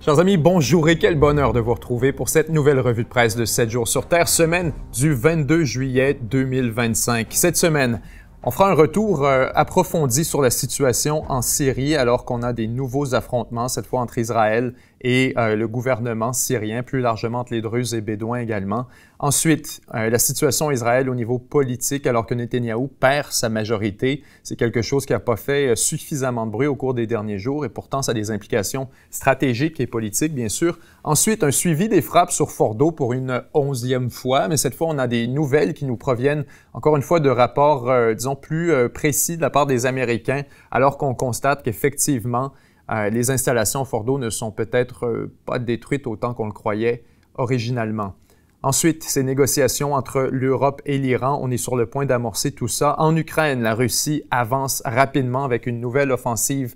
Chers amis, bonjour et quel bonheur de vous retrouver pour cette nouvelle revue de presse de 7 jours sur Terre, semaine du 22 juillet 2025. Cette semaine, on fera un retour approfondi sur la situation en Syrie alors qu'on a des nouveaux affrontements, cette fois entre Israël et le gouvernement syrien, plus largement entre les Druzes et Bédouins également. Ensuite, la situation en Israël au niveau politique alors que Netanyahou perd sa majorité. C'est quelque chose qui n'a pas fait suffisamment de bruit au cours des derniers jours et pourtant ça a des implications stratégiques et politiques, bien sûr. Ensuite, un suivi des frappes sur Fordo pour une 11e fois, mais cette fois, on a des nouvelles qui nous proviennent, encore une fois, de rapports, disons, plus précis de la part des Américains, alors qu'on constate qu'effectivement, les installations à Fordo ne sont peut-être pas détruites autant qu'on le croyait originalement. Ensuite, ces négociations entre l'Europe et l'Iran, on est sur le point d'amorcer tout ça. En Ukraine, la Russie avance rapidement avec une nouvelle offensive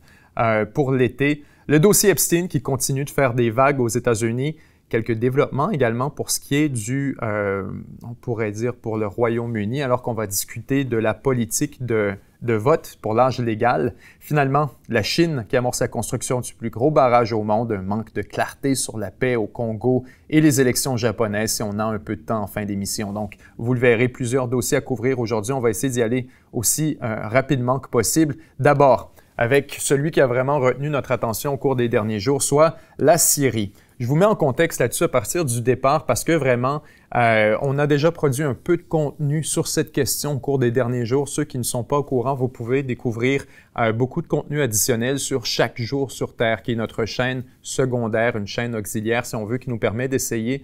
pour l'été. Le dossier Epstein qui continue de faire des vagues aux États-Unis. Quelques développements également pour ce qui est du, on pourrait dire, pour le Royaume-Uni, alors qu'on va discuter de la politique de vote pour l'âge légal. Finalement, la Chine qui amorce la construction du plus gros barrage au monde, un manque de clarté sur la paix au Congo et les élections japonaises si on a un peu de temps en fin d'émission. Donc, vous le verrez, plusieurs dossiers à couvrir aujourd'hui. On va essayer d'y aller aussi rapidement que possible. D'abord, avec celui qui a vraiment retenu notre attention au cours des derniers jours, soit la Syrie. Je vous mets en contexte là-dessus à partir du départ parce que vraiment, on a déjà produit un peu de contenu sur cette question au cours des derniers jours. Ceux qui ne sont pas au courant, vous pouvez découvrir beaucoup de contenu additionnel sur Chaque jour sur Terre, qui est notre chaîne secondaire, une chaîne auxiliaire, si on veut, qui nous permet d'essayer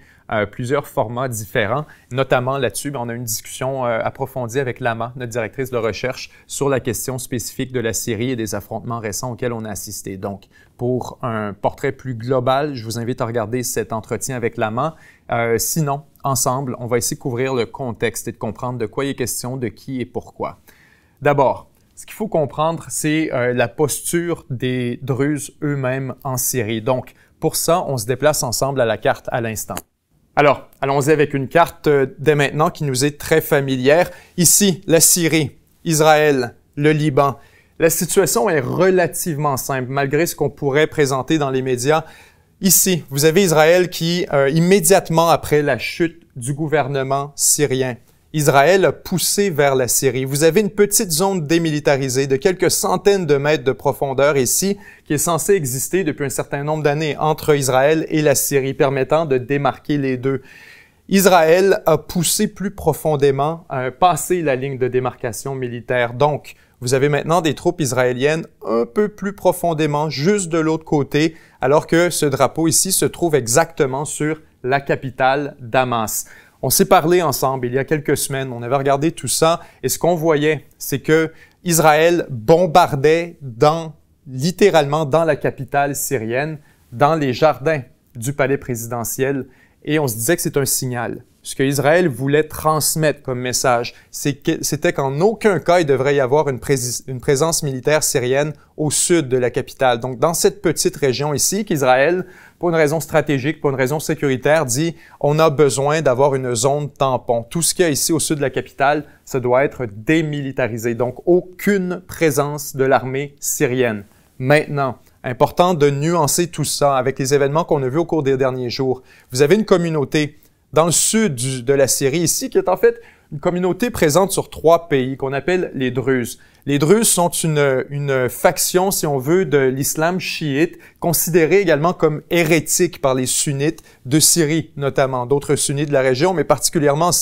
plusieurs formats différents. Notamment là-dessus, on a une discussion approfondie avec Lama, notre directrice de recherche, sur la question spécifique de la Syrie et des affrontements récents auxquels on a assisté. Donc, pour un portrait plus global, je vous invite à regarder cet entretien avec Lama. Sinon, ensemble, on va essayer de couvrir le contexte et de comprendre de quoi il est question, de qui et pourquoi. D'abord, ce qu'il faut comprendre, c'est la posture des Druzes eux-mêmes en Syrie. Donc, pour ça, on se déplace ensemble à la carte à l'instant. Alors, allons-y avec une carte dès maintenant qui nous est très familière. Ici, la Syrie, Israël, le Liban. La situation est relativement simple, malgré ce qu'on pourrait présenter dans les médias. Ici, vous avez Israël qui, immédiatement après la chute du gouvernement syrien, Israël a poussé vers la Syrie. Vous avez une petite zone démilitarisée de quelques centaines de mètres de profondeur ici, qui est censée exister depuis un certain nombre d'années entre Israël et la Syrie, permettant de démarquer les deux. Israël a poussé plus profondément, passé la ligne de démarcation militaire. Donc, vous avez maintenant des troupes israéliennes un peu plus profondément, juste de l'autre côté, alors que ce drapeau ici se trouve exactement sur la capitale, Damas. On s'est parlé ensemble il y a quelques semaines, on avait regardé tout ça, et ce qu'on voyait, c'est que Israël bombardait littéralement dans la capitale syrienne, dans les jardins du palais présidentiel, et on se disait que c'est un signal. Ce que Israël voulait transmettre comme message, c'était qu'en aucun cas, il devrait y avoir une présence militaire syrienne au sud de la capitale. Donc, dans cette petite région ici, qu'Israël, pour une raison stratégique, pour une raison sécuritaire, dit on a besoin d'avoir une zone tampon. Tout ce qu'il y a ici au sud de la capitale, ça doit être démilitarisé. Donc, aucune présence de l'armée syrienne. Maintenant, important de nuancer tout ça avec les événements qu'on a vus au cours des derniers jours. Vous avez une communauté dans le sud de la Syrie ici, qui est en fait une communauté présente sur 3 pays qu'on appelle les Druzes. Les Druzes sont une faction, si on veut, de l'islam chiite, considérée également comme hérétique par les sunnites de Syrie, notamment d'autres sunnites de la région, mais particulièrement en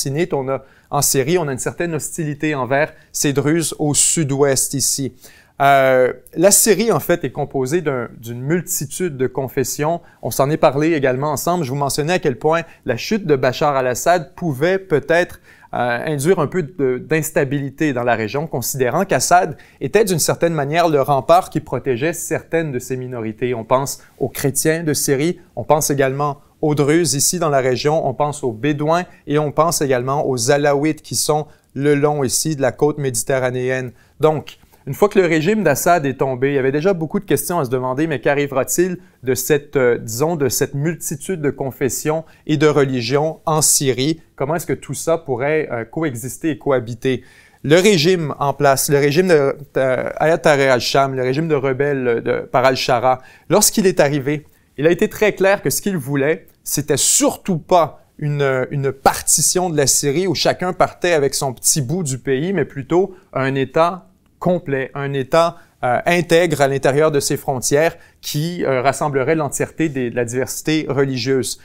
Syrie, on a une certaine hostilité envers ces Druzes au sud-ouest ici. La Syrie, en fait, est composée d'une multitude de confessions. On s'en est parlé également ensemble. Je vous mentionnais à quel point la chute de Bachar al-Assad pouvait peut-être induire un peu d'instabilité dans la région, considérant qu'Assad était d'une certaine manière le rempart qui protégeait certaines de ces minorités. On pense aux chrétiens de Syrie, on pense également aux Druzes ici dans la région, on pense aux Bédouins et on pense également aux Alaouites qui sont le long ici de la côte méditerranéenne. Donc, une fois que le régime d'Assad est tombé, il y avait déjà beaucoup de questions à se demander, mais qu'arrivera-t-il de cette, de cette multitude de confessions et de religions en Syrie? Comment est-ce que tout ça pourrait coexister et cohabiter? Le régime en place, le régime de Ayat Tahrir al-Sham, le régime de rebelles par al-Shara, lorsqu'il est arrivé, Il a été très clair que ce qu'il voulait, c'était surtout pas une partition de la Syrie où chacun partait avec son petit bout du pays, mais plutôt un État complet, un État intègre à l'intérieur de ses frontières qui rassemblerait l'entièreté de la diversité religieuse.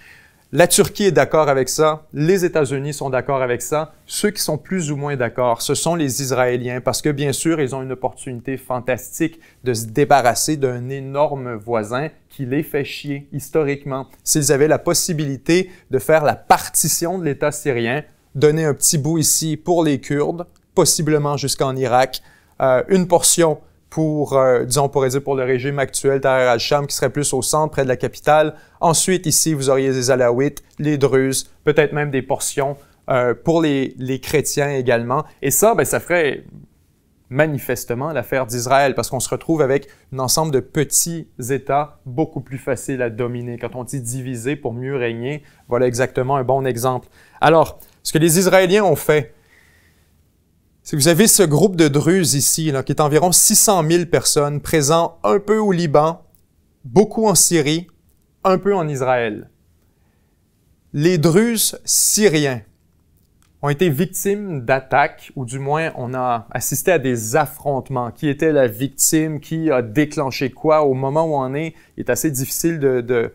La Turquie est d'accord avec ça, les États-Unis sont d'accord avec ça. Ceux qui sont plus ou moins d'accord, ce sont les Israéliens, parce que bien sûr, ils ont une opportunité fantastique de se débarrasser d'un énorme voisin qui les fait chier historiquement. S'ils avaient la possibilité de faire la partition de l'État syrien, donner un petit bout ici pour les Kurdes, possiblement jusqu'en Irak, une portion pour, disons, on pourrait dire pour le régime actuel, Tahrir al-Sham, qui serait plus au centre, près de la capitale. Ensuite, ici, vous auriez les Alaouites, les Druzes, peut-être même des portions pour les chrétiens également. Et ça, ça ferait manifestement l'affaire d'Israël, parce qu'on se retrouve avec un ensemble de petits États beaucoup plus faciles à dominer. Quand on dit diviser pour mieux régner, voilà exactement un bon exemple. Alors, ce que les Israéliens ont fait, c'est que vous avez ce groupe de Druzes ici, là, qui est environ 600 000 personnes, présents un peu au Liban, beaucoup en Syrie, un peu en Israël. Les Druzes syriens ont été victimes d'attaques, ou du moins on a assisté à des affrontements. Qui était la victime? Qui a déclenché quoi? Au moment où on est, il est assez difficile de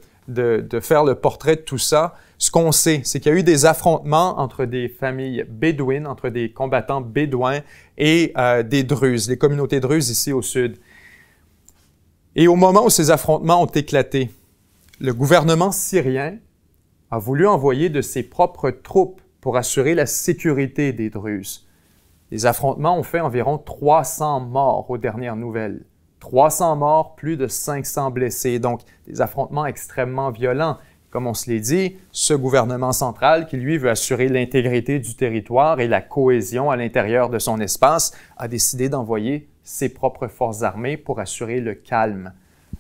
faire le portrait de tout ça. Ce qu'on sait, c'est qu'il y a eu des affrontements entre des familles bédouines, entre des combattants bédouins et des Druzes, les communautés druzes ici au sud. Et au moment où ces affrontements ont éclaté, le gouvernement syrien a voulu envoyer de ses propres troupes pour assurer la sécurité des Druzes. Les affrontements ont fait environ 300 morts aux dernières nouvelles. 300 morts, plus de 500 blessés, donc des affrontements extrêmement violents. Comme on se l'est dit, ce gouvernement central, qui lui veut assurer l'intégrité du territoire et la cohésion à l'intérieur de son espace, a décidé d'envoyer ses propres forces armées pour assurer le calme.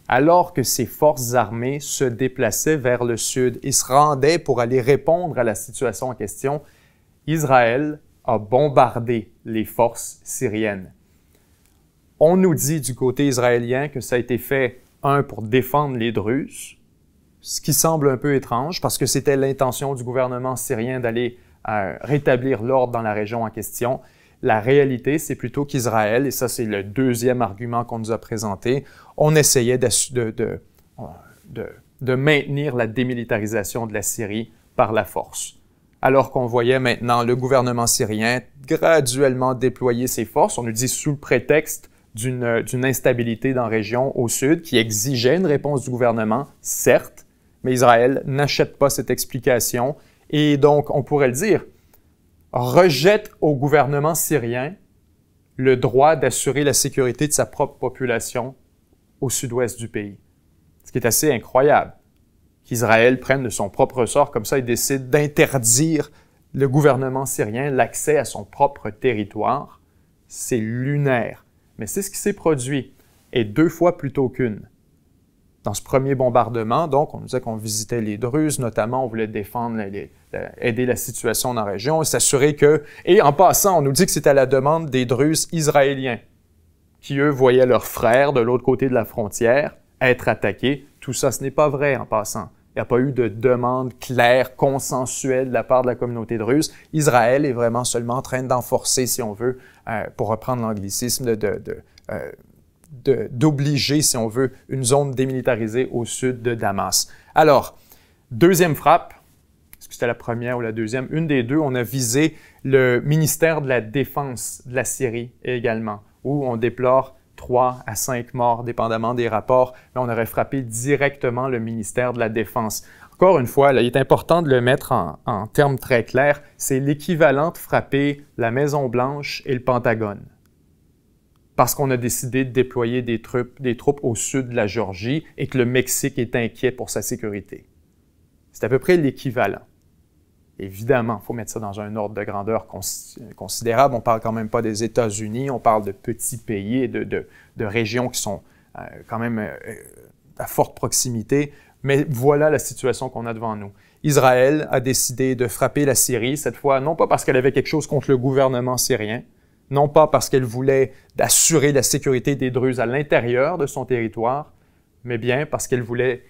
Alors que ces forces armées se déplaçaient vers le sud et se rendaient pour aller répondre à la situation en question, Israël a bombardé les forces syriennes. On nous dit du côté israélien que ça a été fait, pour défendre les Druzes, ce qui semble un peu étrange parce que c'était l'intention du gouvernement syrien d'aller rétablir l'ordre dans la région en question. La réalité, c'est plutôt qu'Israël, et ça c'est le deuxième argument qu'on nous a présenté, on essayait de maintenir la démilitarisation de la Syrie par la force. Alors qu'on voyait maintenant le gouvernement syrien graduellement déployer ses forces, on nous dit sous le prétexte d'une instabilité dans la région au sud qui exigeait une réponse du gouvernement, certes, mais Israël n'achète pas cette explication et donc, on pourrait le dire, rejette au gouvernement syrien le droit d'assurer la sécurité de sa propre population au sud-ouest du pays. Ce qui est assez incroyable, qu'Israël prenne de son propre sort comme ça et décide d'interdire le gouvernement syrien l'accès à son propre territoire. C'est lunaire. Mais c'est ce qui s'est produit, et 2 fois plutôt qu'une. Dans ce premier bombardement, donc, on nous disait qu'on visitait les Druzes, notamment, on voulait défendre, aider la situation dans la région, et s'assurer que... Et en passant, on nous dit que c'était à la demande des Druzes israéliens, qui, eux, voyaient leurs frères de l'autre côté de la frontière être attaqués. Tout ça, ce n'est pas vrai, en passant. Il n'y a pas eu de demande claire, consensuelle de la part de la communauté druze. Israël est vraiment seulement en train d'enforcer, si on veut, pour reprendre l'anglicisme, d'obliger, si on veut, une zone démilitarisée au sud de Damas. Alors, deuxième frappe, est-ce que c'était la première ou la deuxième? Une des deux, on a visé le ministère de la Défense de la Syrie également, où on déplore 3 à 5 morts, dépendamment des rapports, mais on aurait frappé directement le ministère de la Défense. Encore une fois, là, il est important de le mettre en termes très clairs, c'est l'équivalent de frapper la Maison-Blanche et le Pentagone. Parce qu'on a décidé de déployer des troupes au sud de la Géorgie et que le Mexique est inquiet pour sa sécurité. C'est à peu près l'équivalent. Évidemment, il faut mettre ça dans un ordre de grandeur considérable. On ne parle quand même pas des États-Unis, on parle de petits pays et de régions qui sont quand même à forte proximité. Mais voilà la situation qu'on a devant nous. Israël a décidé de frapper la Syrie, cette fois, non pas parce qu'elle avait quelque chose contre le gouvernement syrien, non pas parce qu'elle voulait assurer la sécurité des Druzes à l'intérieur de son territoire, mais bien parce qu'elle voulait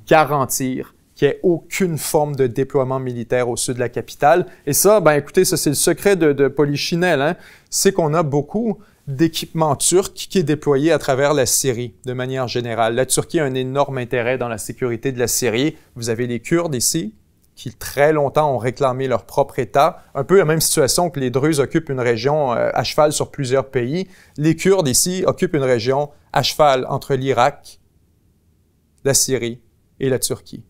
garantir qu'il n'y ait aucune forme de déploiement militaire au sud de la capitale. Et ça, ben écoutez, ça c'est le secret de Polichinelle, hein? C'est qu'on a beaucoup d'équipement turc qui est déployé à travers la Syrie, de manière générale. La Turquie a un énorme intérêt dans la sécurité de la Syrie. Vous avez les Kurdes ici, qui très longtemps ont réclamé leur propre État. Un peu la même situation que les Druzes occupent une région à cheval sur plusieurs pays. Les Kurdes ici occupent une région à cheval entre l'Irak, la Syrie et la Turquie.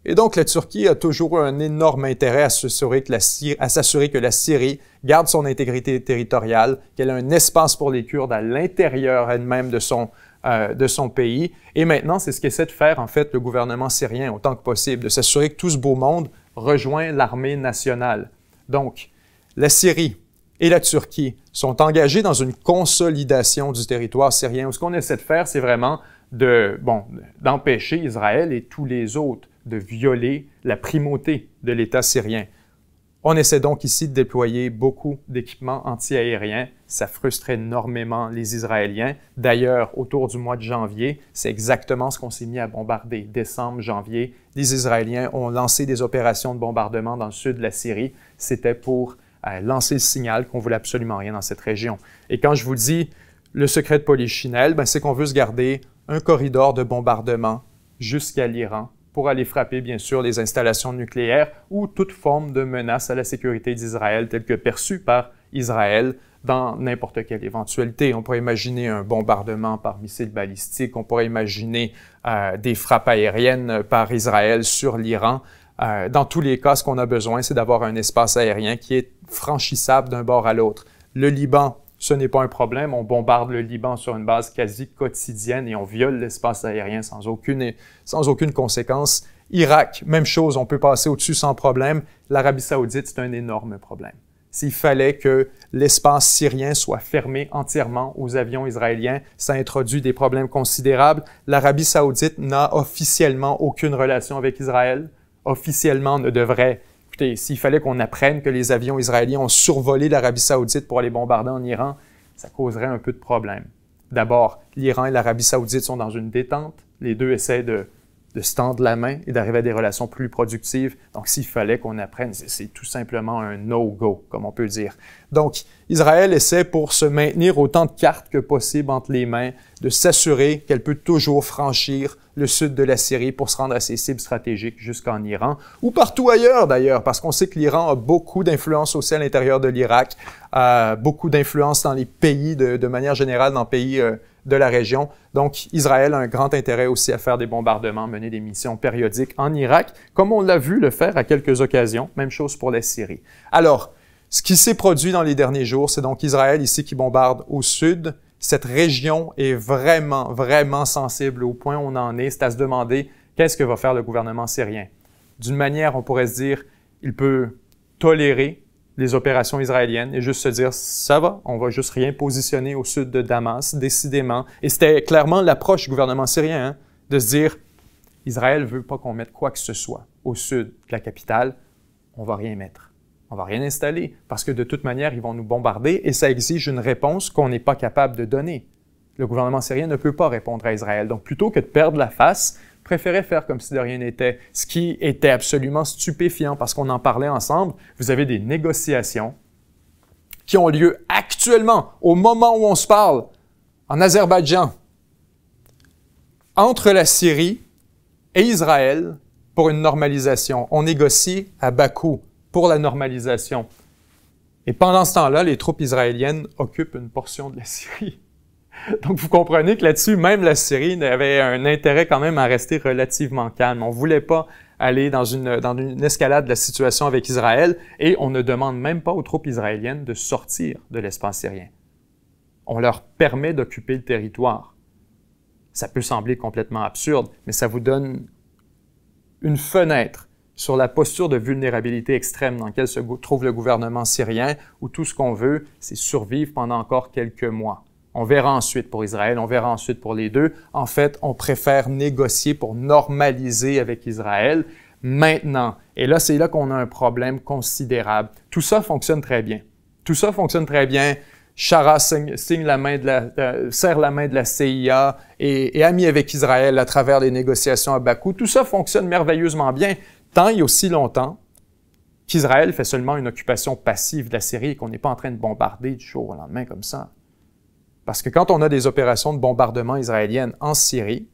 Et donc, la Turquie a toujours eu un énorme intérêt à s'assurer que la Syrie garde son intégrité territoriale, qu'elle a un espace pour les Kurdes à l'intérieur elle-même de son pays. Et maintenant, c'est ce qu'essaie de faire, en fait, le gouvernement syrien autant que possible, de s'assurer que tout ce beau monde rejoint l'armée nationale. Donc, la Syrie et la Turquie sont engagés dans une consolidation du territoire syrien. Ce qu'on essaie de faire, c'est vraiment d'empêcher Israël et tous les autres de violer la primauté de l'État syrien. On essaie donc ici de déployer beaucoup d'équipements anti-aériens. Ça frustre énormément les Israéliens. D'ailleurs, autour du mois de janvier, c'est exactement ce qu'on s'est mis à bombarder. Décembre, janvier, les Israéliens ont lancé des opérations de bombardement dans le sud de la Syrie. C'était pour lancer le signal qu'on voulait absolument rien dans cette région. Et quand je vous dis le secret de Polichinelle, ben, c'est qu'on veut se garder un corridor de bombardement jusqu'à l'Iran pour aller frapper, bien sûr, les installations nucléaires ou toute forme de menace à la sécurité d'Israël telle que perçue par Israël dans n'importe quelle éventualité. On pourrait imaginer un bombardement par missile balistique, on pourrait imaginer des frappes aériennes par Israël sur l'Iran. Dans tous les cas, ce qu'on a besoin, c'est d'avoir un espace aérien qui est franchissable d'un bord à l'autre. Le Liban, ce n'est pas un problème. On bombarde le Liban sur une base quasi quotidienne et on viole l'espace aérien sans aucune conséquence. Irak, même chose, on peut passer au-dessus sans problème. L'Arabie saoudite, c'est un énorme problème. S'il fallait que l'espace syrien soit fermé entièrement aux avions israéliens, ça introduit des problèmes considérables. L'Arabie saoudite n'a officiellement aucune relation avec Israël. Officiellement ne devrait. Écoutez, s'il fallait qu'on apprenne que les avions israéliens ont survolé l'Arabie saoudite pour aller bombarder en Iran, ça causerait un peu de problème. D'abord, l'Iran et l'Arabie saoudite sont dans une détente. Les deux essaient de se tendre la main et d'arriver à des relations plus productives. Donc, s'il fallait qu'on apprenne, c'est tout simplement un no-go, comme on peut dire. Donc, Israël essaie, pour se maintenir autant de cartes que possible entre les mains, de s'assurer qu'elle peut toujours franchir le sud de la Syrie pour se rendre à ses cibles stratégiques jusqu'en Iran, ou partout ailleurs d'ailleurs, parce qu'on sait que l'Iran a beaucoup d'influence aussi à l'intérieur de l'Irak, beaucoup d'influence dans les pays, de manière générale, dans les pays de la région. Donc, Israël a un grand intérêt aussi à faire des bombardements, mener des missions périodiques en Irak, comme on l'a vu le faire à quelques occasions. Même chose pour la Syrie. Alors, ce qui s'est produit dans les derniers jours, c'est donc Israël ici qui bombarde au sud. Cette région est vraiment, vraiment sensible au point où on en est. C'est à se demander qu'est-ce que va faire le gouvernement syrien. D'une manière, on pourrait se dire, il peut tolérer les opérations israéliennes et juste se dire, ça va, on va juste rien positionner au sud de Damas, décidément. Et c'était clairement l'approche du gouvernement syrien, hein, de se dire, Israël veut pas qu'on mette quoi que ce soit au sud de la capitale, on va rien mettre. On va rien installer parce que de toute manière, ils vont nous bombarder et ça exige une réponse qu'on n'est pas capable de donner. Le gouvernement syrien ne peut pas répondre à Israël. Donc, plutôt que de perdre la face, préférait faire comme si de rien n'était, ce qui était absolument stupéfiant parce qu'on en parlait ensemble. Vous avez des négociations qui ont lieu actuellement, au moment où on se parle, en Azerbaïdjan, entre la Syrie et Israël pour une normalisation. On négocie à Bakou pour la normalisation. Et pendant ce temps-là, les troupes israéliennes occupent une portion de la Syrie. Donc, vous comprenez que là-dessus, même la Syrie avait un intérêt quand même à rester relativement calme. On ne voulait pas aller dans une escalade de la situation avec Israël et on ne demande même pas aux troupes israéliennes de sortir de l'espace syrien. On leur permet d'occuper le territoire. Ça peut sembler complètement absurde, mais ça vous donne une fenêtre sur la posture de vulnérabilité extrême dans laquelle se trouve le gouvernement syrien, où tout ce qu'on veut, c'est survivre pendant encore quelques mois. On verra ensuite pour Israël, on verra ensuite pour les deux. En fait, on préfère négocier pour normaliser avec Israël maintenant. Et là, c'est là qu'on a un problème considérable. Tout ça fonctionne très bien. Tout ça fonctionne très bien Shara serre la main de la CIA et est ami avec Israël à travers les négociations à Bakou. Tout ça fonctionne merveilleusement bien, tant et aussi longtemps qu'Israël fait seulement une occupation passive de la Syrie et qu'on n'est pas en train de bombarder du jour au lendemain comme ça. Parce que quand on a des opérations de bombardement israéliennes en Syrie,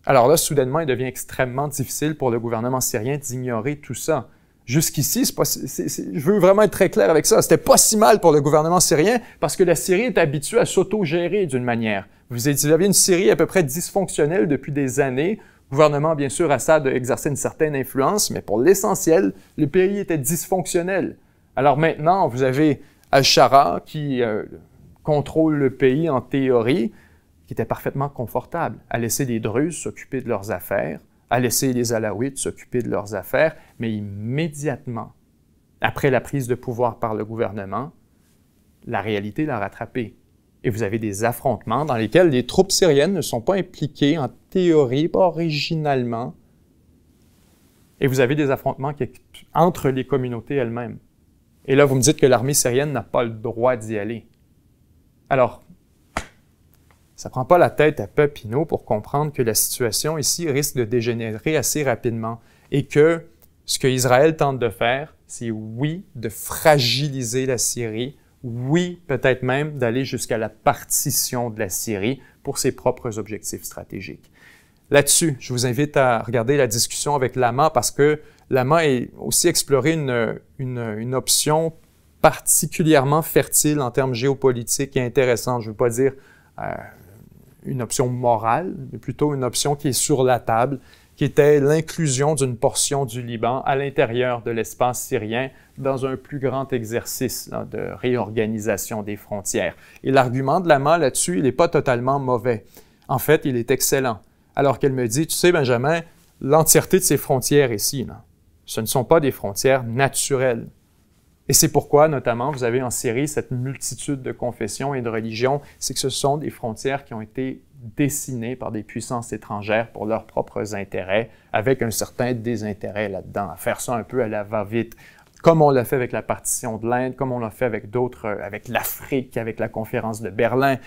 alors là, soudainement, il devient extrêmement difficile pour le gouvernement syrien d'ignorer tout ça. Jusqu'ici, je veux vraiment être très clair avec ça, c'était pas si mal pour le gouvernement syrien parce que la Syrie est habituée à s'auto-gérer d'une manière. Vous avez une Syrie à peu près dysfonctionnelle depuis des années. Le gouvernement, bien sûr, Assad a exercé une certaine influence, mais pour l'essentiel, le pays était dysfonctionnel. Alors maintenant, vous avez Al-Shara qui contrôle le pays en théorie, qui était parfaitement confortable à laisser les Druzes s'occuper de leurs affaires, à laisser les Alaouites s'occuper de leurs affaires, mais immédiatement, après la prise de pouvoir par le gouvernement, la réalité l'a rattrapé. Et vous avez des affrontements dans lesquels les troupes syriennes ne sont pas impliquées en théorie, pas originalement. Et vous avez des affrontements entre les communautés elles-mêmes. Et là, vous me dites que l'armée syrienne n'a pas le droit d'y aller. Alors, ça prend pas la tête à Papineau pour comprendre que la situation ici risque de dégénérer assez rapidement et que ce que Israël tente de faire, c'est oui, de fragiliser la Syrie, oui, peut-être même d'aller jusqu'à la partition de la Syrie pour ses propres objectifs stratégiques. Là-dessus, je vous invite à regarder la discussion avec Lama parce que Lama a aussi exploré une option particulièrement fertile en termes géopolitiques et intéressante. Je ne veux pas dire une option morale, mais plutôt une option qui est sur la table, qui était l'inclusion d'une portion du Liban à l'intérieur de l'espace syrien dans un plus grand exercice là, de réorganisation des frontières. Et l'argument de Lama là-dessus, il n'est pas totalement mauvais. En fait, il est excellent. Alors qu'elle me dit, tu sais, Benjamin, l'entièreté de ces frontières ici, là, ce ne sont pas des frontières naturelles. Et c'est pourquoi, notamment, vous avez en Syrie cette multitude de confessions et de religions, c'est que ce sont des frontières qui ont été dessinées par des puissances étrangères pour leurs propres intérêts, avec un certain désintérêt là-dedans, à faire ça un peu à la va-vite, comme on l'a fait avec la partition de l'Inde, comme on l'a fait avec d'autres, avec l'Afrique, avec la conférence de Berlin.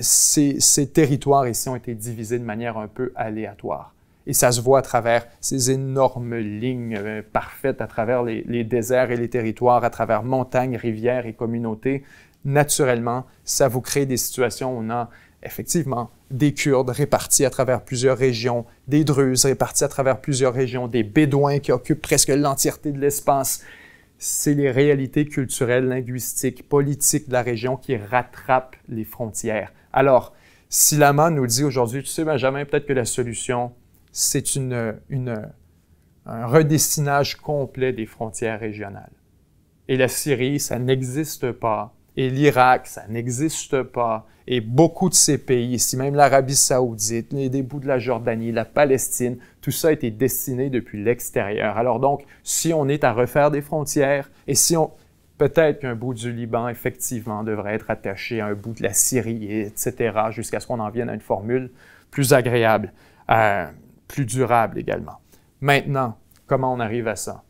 Ces territoires ici ont été divisés de manière un peu aléatoire. Et ça se voit à travers ces énormes lignes parfaites, à travers les déserts et les territoires, à travers montagnes, rivières et communautés. Naturellement, ça vous crée des situations où on a effectivement des Kurdes répartis à travers plusieurs régions, des Druzes répartis à travers plusieurs régions, des Bédouins qui occupent presque l'entièreté de l'espace. C'est les réalités culturelles, linguistiques, politiques de la région qui rattrapent les frontières. Alors, si Lama nous dit aujourd'hui, tu sais, Benjamin, peut-être que la solution, c'est un redessinage complet des frontières régionales. Et la Syrie, ça n'existe pas. Et l'Irak, ça n'existe pas. Et beaucoup de ces pays, ici même l'Arabie saoudite, des bouts de la Jordanie, la Palestine, tout ça a été dessiné depuis l'extérieur. Alors donc, si on est à refaire des frontières, et si on... Peut-être qu'un bout du Liban, effectivement, devrait être attaché à un bout de la Syrie, etc., jusqu'à ce qu'on en vienne à une formule plus agréable. Plus durable également. Maintenant, comment on arrive à ça?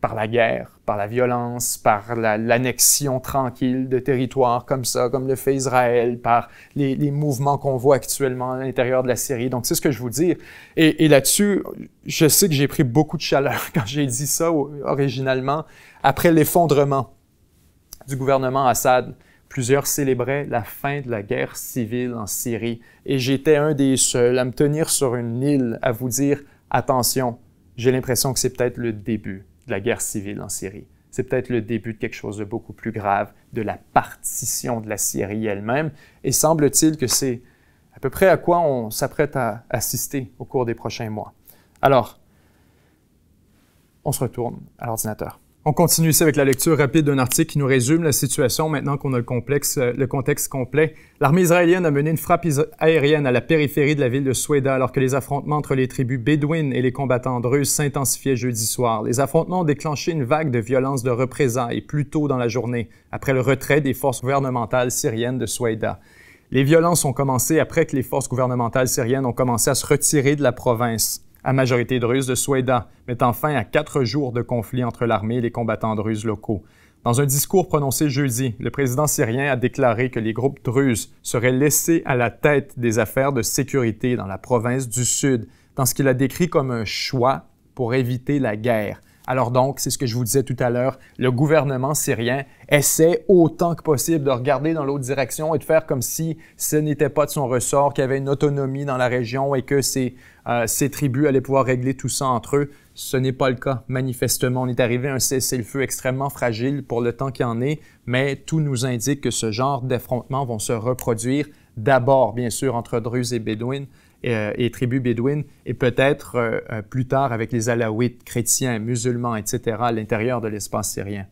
Par la guerre, par la violence, par l'annexion tranquille de territoires comme ça, comme le fait Israël, par les mouvements qu'on voit actuellement à l'intérieur de la Syrie. Donc, c'est ce que je vous dis. Et là-dessus, je sais que j'ai pris beaucoup de chaleur quand j'ai dit ça originalement. Après l'effondrement du gouvernement Assad, plusieurs célébraient la fin de la guerre civile en Syrie. Et j'étais un des seuls à me tenir sur une île à vous dire « Attention, j'ai l'impression que c'est peut-être le début de la guerre civile en Syrie. C'est peut-être le début de quelque chose de beaucoup plus grave, de la partition de la Syrie elle-même. Et semble-t-il que c'est à peu près à quoi on s'apprête à assister au cours des prochains mois. Alors, on se retourne à l'ordinateur. On continue ici avec la lecture rapide d'un article qui nous résume la situation maintenant qu'on a le contexte complet. L'armée israélienne a mené une frappe aérienne à la périphérie de la ville de Soueida alors que les affrontements entre les tribus bédouines et les combattants druzes s'intensifiaient jeudi soir. Les affrontements ont déclenché une vague de violence de représailles plus tôt dans la journée, après le retrait des forces gouvernementales syriennes de Soueida. Les violences ont commencé après que les forces gouvernementales syriennes ont commencé à se retirer de la province à majorité druze de Soueida, mettant fin à 4 jours de conflit entre l'armée et les combattants druzes locaux. Dans un discours prononcé jeudi, le président syrien a déclaré que les groupes druzes seraient laissés à la tête des affaires de sécurité dans la province du Sud, dans ce qu'il a décrit comme un choix pour éviter la guerre. Alors donc, c'est ce que je vous disais tout à l'heure, le gouvernement syrien essaie autant que possible de regarder dans l'autre direction et de faire comme si ce n'était pas de son ressort, qu'il y avait une autonomie dans la région et que ces tribus allaient pouvoir régler tout ça entre eux. Ce n'est pas le cas, manifestement. On est arrivé à un cessez-le-feu extrêmement fragile pour le temps qu'il en est, mais tout nous indique que ce genre d'affrontements vont se reproduire d'abord, bien sûr, entre Druzes et Bédouines, et tribus bédouines, et peut-être plus tard avec les Alaouites, chrétiens, musulmans, etc., à l'intérieur de l'espace syrien.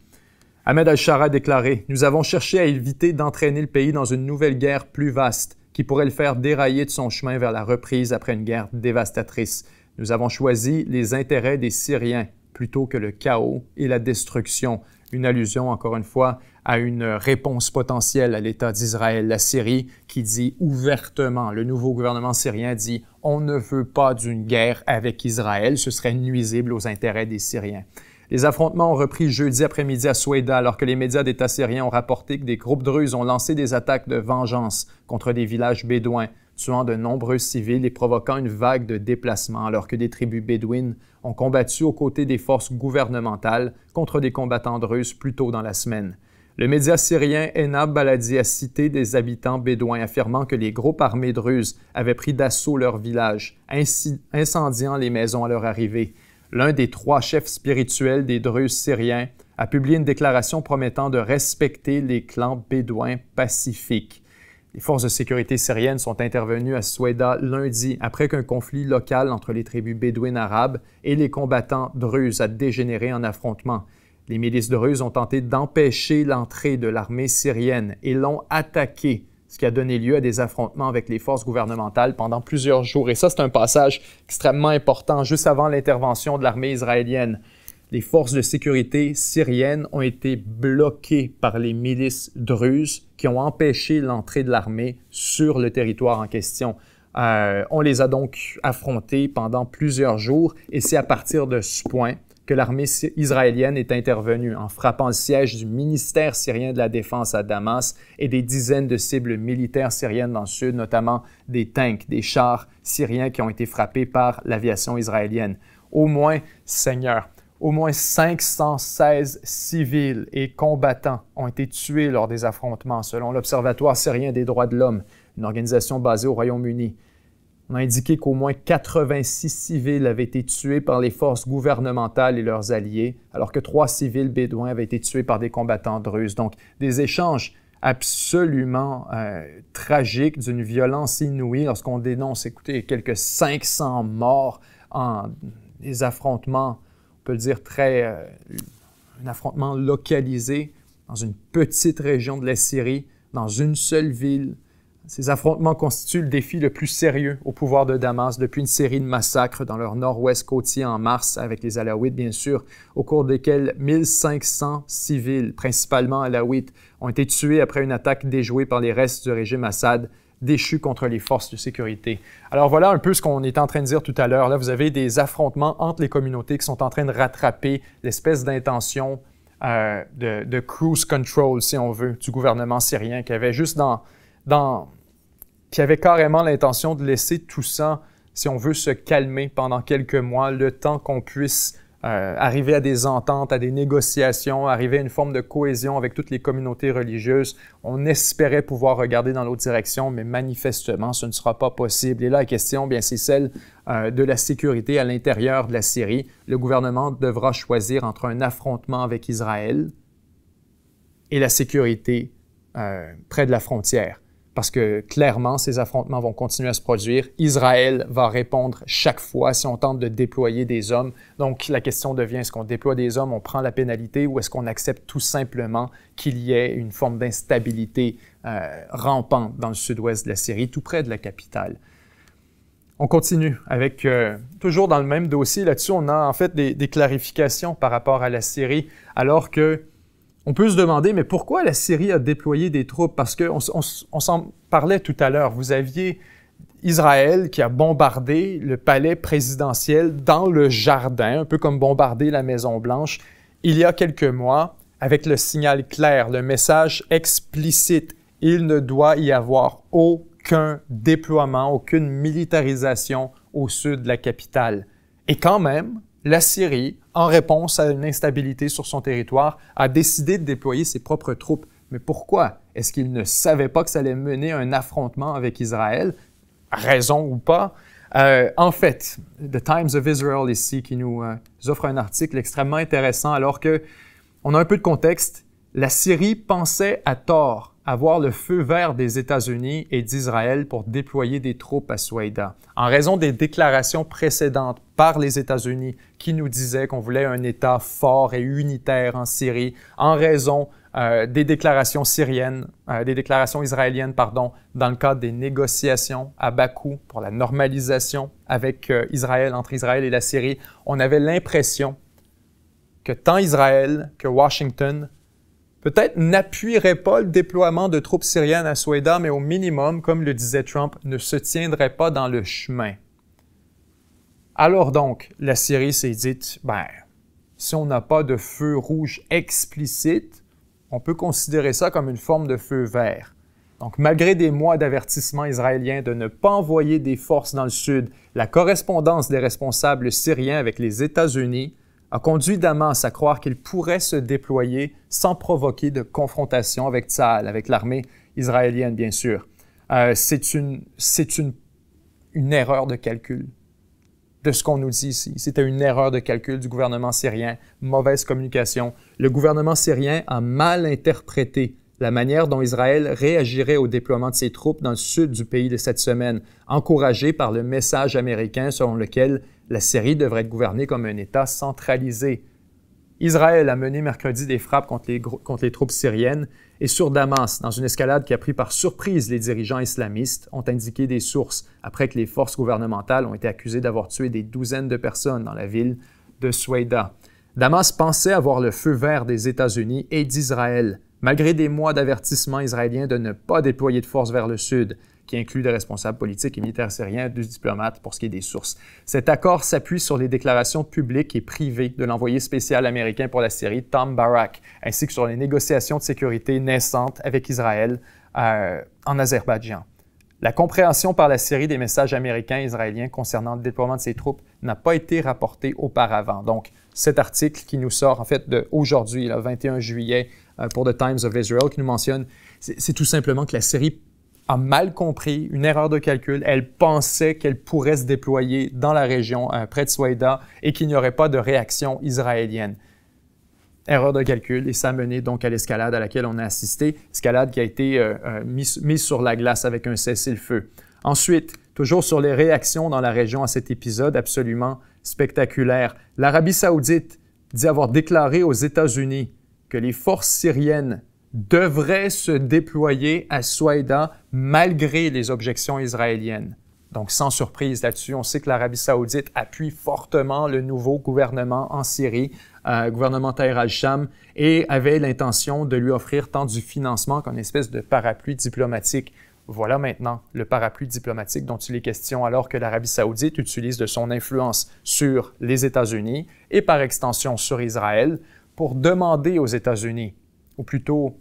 Ahmed al-Shara a déclaré « Nous avons cherché à éviter d'entraîner le pays dans une nouvelle guerre plus vaste qui pourrait le faire dérailler de son chemin vers la reprise après une guerre dévastatrice. Nous avons choisi les intérêts des Syriens plutôt que le chaos et la destruction. » Une allusion, encore une fois, à une réponse potentielle à l'État d'Israël, la Syrie, qui dit ouvertement, le nouveau gouvernement syrien dit « On ne veut pas d'une guerre avec Israël, ce serait nuisible aux intérêts des Syriens. » Les affrontements ont repris jeudi après-midi à Soueïda, alors que les médias d'État syriens ont rapporté que des groupes druzes ont lancé des attaques de vengeance contre des villages bédouins, tuant de nombreux civils et provoquant une vague de déplacements, alors que des tribus bédouines ont combattu aux côtés des forces gouvernementales contre des combattants druzes plus tôt dans la semaine. Le média syrien Enab Baladi a cité des habitants bédouins affirmant que les groupes armés druzes avaient pris d'assaut leur village, incendiant les maisons à leur arrivée. L'un des 3 chefs spirituels des Druzes syriens a publié une déclaration promettant de respecter les clans bédouins pacifiques. Les forces de sécurité syriennes sont intervenues à Soueïda lundi après qu'un conflit local entre les tribus bédouines arabes et les combattants druzes a dégénéré en affrontement. Les milices druzes ont tenté d'empêcher l'entrée de l'armée syrienne et l'ont attaquée, ce qui a donné lieu à des affrontements avec les forces gouvernementales pendant plusieurs jours. Et ça, c'est un passage extrêmement important, juste avant l'intervention de l'armée israélienne. Les forces de sécurité syriennes ont été bloquées par les milices druzes qui ont empêché l'entrée de l'armée sur le territoire en question. On les a donc affrontés pendant plusieurs jours et c'est à partir de ce point que l'armée israélienne est intervenue en frappant le siège du ministère syrien de la Défense à Damas et des dizaines de cibles militaires syriennes dans le sud, notamment des tanks, des chars syriens qui ont été frappés par l'aviation israélienne. Au moins 516 civils et combattants ont été tués lors des affrontements, selon l'Observatoire syrien des droits de l'homme, une organisation basée au Royaume-Uni. On a indiqué qu'au moins 86 civils avaient été tués par les forces gouvernementales et leurs alliés, alors que 3 civils bédouins avaient été tués par des combattants druzes. Donc, des échanges absolument tragiques, d'une violence inouïe lorsqu'on dénonce, écoutez, quelques 500 morts en des affrontements, on peut le dire, un affrontement localisé dans une petite région de la Syrie, dans une seule ville. Ces affrontements constituent le défi le plus sérieux au pouvoir de Damas depuis une série de massacres dans leur nord-ouest côtier en mars, avec les Alaouites bien sûr, au cours desquels 1500 civils, principalement Alaouites, ont été tués après une attaque déjouée par les restes du régime Assad, déchu contre les forces de sécurité. Alors voilà un peu ce qu'on était en train de dire tout à l'heure. Là, vous avez des affrontements entre les communautés qui sont en train de rattraper l'espèce d'intention de cruise control, si on veut, du gouvernement syrien qui avait juste qui avait carrément l'intention de laisser tout ça, si on veut, se calmer pendant quelques mois, le temps qu'on puisse arriver à des ententes, à des négociations, arriver à une forme de cohésion avec toutes les communautés religieuses. On espérait pouvoir regarder dans l'autre direction, mais manifestement, ce ne sera pas possible. Et là, la question, bien, c'est celle de la sécurité à l'intérieur de la Syrie. Le gouvernement devra choisir entre un affrontement avec Israël et la sécurité près de la frontière. Parce que clairement, ces affrontements vont continuer à se produire. Israël va répondre chaque fois si on tente de déployer des hommes. Donc la question devient, est-ce qu'on déploie des hommes, on prend la pénalité, ou est-ce qu'on accepte tout simplement qu'il y ait une forme d'instabilité rampante dans le sud-ouest de la Syrie, tout près de la capitale? On continue avec, toujours dans le même dossier, là-dessus, on a en fait des clarifications par rapport à la Syrie, alors que on peut se demander, mais pourquoi la Syrie a déployé des troupes? Parce qu'on s'en parlait tout à l'heure. Vous aviez Israël qui a bombardé le palais présidentiel dans le jardin, un peu comme bombarder la Maison-Blanche, il y a quelques mois, avec le signal clair, le message explicite. Il ne doit y avoir aucun déploiement, aucune militarisation au sud de la capitale. Et quand même, la Syrie, en réponse à une instabilité sur son territoire, a décidé de déployer ses propres troupes. Mais pourquoi? Est-ce qu'ils ne savaient pas que ça allait mener à un affrontement avec Israël? Raison ou pas? En fait, The Times of Israel ici, qui nous offre un article extrêmement intéressant, alors que on a un peu de contexte. La Syrie pensait à tort avoir le feu vert des États-Unis et d'Israël pour déployer des troupes à Souaïda, en raison des déclarations précédentes par les États-Unis qui nous disaient qu'on voulait un État fort et unitaire en Syrie, en raison des déclarations israéliennes, dans le cadre des négociations à Bakou pour la normalisation avec Israël, entre Israël et la Syrie. On avait l'impression que tant Israël que Washington peut-être n'appuierait pas le déploiement de troupes syriennes à Souaïda, mais au minimum, comme le disait Trump, ne se tiendrait pas dans le chemin. Alors donc, la Syrie s'est dite, si on n'a pas de feu rouge explicite, on peut considérer ça comme une forme de feu vert. Donc, malgré des mois d'avertissement israélien de ne pas envoyer des forces dans le sud, la correspondance des responsables syriens avec les États-Unis a conduit Damas à croire qu'il pourrait se déployer sans provoquer de confrontation avec Tsahal, avec l'armée israélienne, bien sûr. C'est une erreur de calcul de ce qu'on nous dit ici. C'était une erreur de calcul du gouvernement syrien, mauvaise communication. Le gouvernement syrien a mal interprété la manière dont Israël réagirait au déploiement de ses troupes dans le sud du pays de cette semaine, encouragé par le message américain selon lequel la Syrie devrait être gouvernée comme un État centralisé. Israël a mené mercredi des frappes contre les troupes syriennes et sur Damas, dans une escalade qui a pris par surprise les dirigeants islamistes, ont indiqué des sources après que les forces gouvernementales ont été accusées d'avoir tué des douzaines de personnes dans la ville de Souaïda. Damas pensait avoir le feu vert des États-Unis et d'Israël, malgré des mois d'avertissement israélien de ne pas déployer de forces vers le sud, qui inclut des responsables politiques et militaires syriens, des diplomates pour ce qui est des sources. Cet accord s'appuie sur les déclarations publiques et privées de l'envoyé spécial américain pour la Syrie, Tom Barak, ainsi que sur les négociations de sécurité naissantes avec Israël en Azerbaïdjan. La compréhension par la Syrie des messages américains et israéliens concernant le déploiement de ses troupes n'a pas été rapportée auparavant. Donc, cet article qui nous sort en fait d'aujourd'hui, le 21 juillet, pour The Times of Israel, qui nous mentionne, c'est tout simplement que la Syrie a mal compris, une erreur de calcul. Elle pensait qu'elle pourrait se déployer dans la région près de Souaïda et qu'il n'y aurait pas de réaction israélienne. Erreur de calcul et ça a mené donc à l'escalade à laquelle on a assisté, escalade qui a été mise sur la glace avec un cessez-le-feu. Ensuite, toujours sur les réactions dans la région à cet épisode absolument spectaculaire, l'Arabie saoudite dit avoir déclaré aux États-Unis que les forces syriennes devraient se déployer à Souaïda malgré les objections israéliennes. Donc, sans surprise là-dessus, on sait que l'Arabie saoudite appuie fortement le nouveau gouvernement en Syrie, gouvernement Taher al-Sham, et avait l'intention de lui offrir tant du financement qu'une espèce de parapluie diplomatique. Voilà maintenant le parapluie diplomatique dont il est question alors que l'Arabie saoudite utilise de son influence sur les États-Unis et par extension sur Israël pour demander aux États-Unis, ou plutôt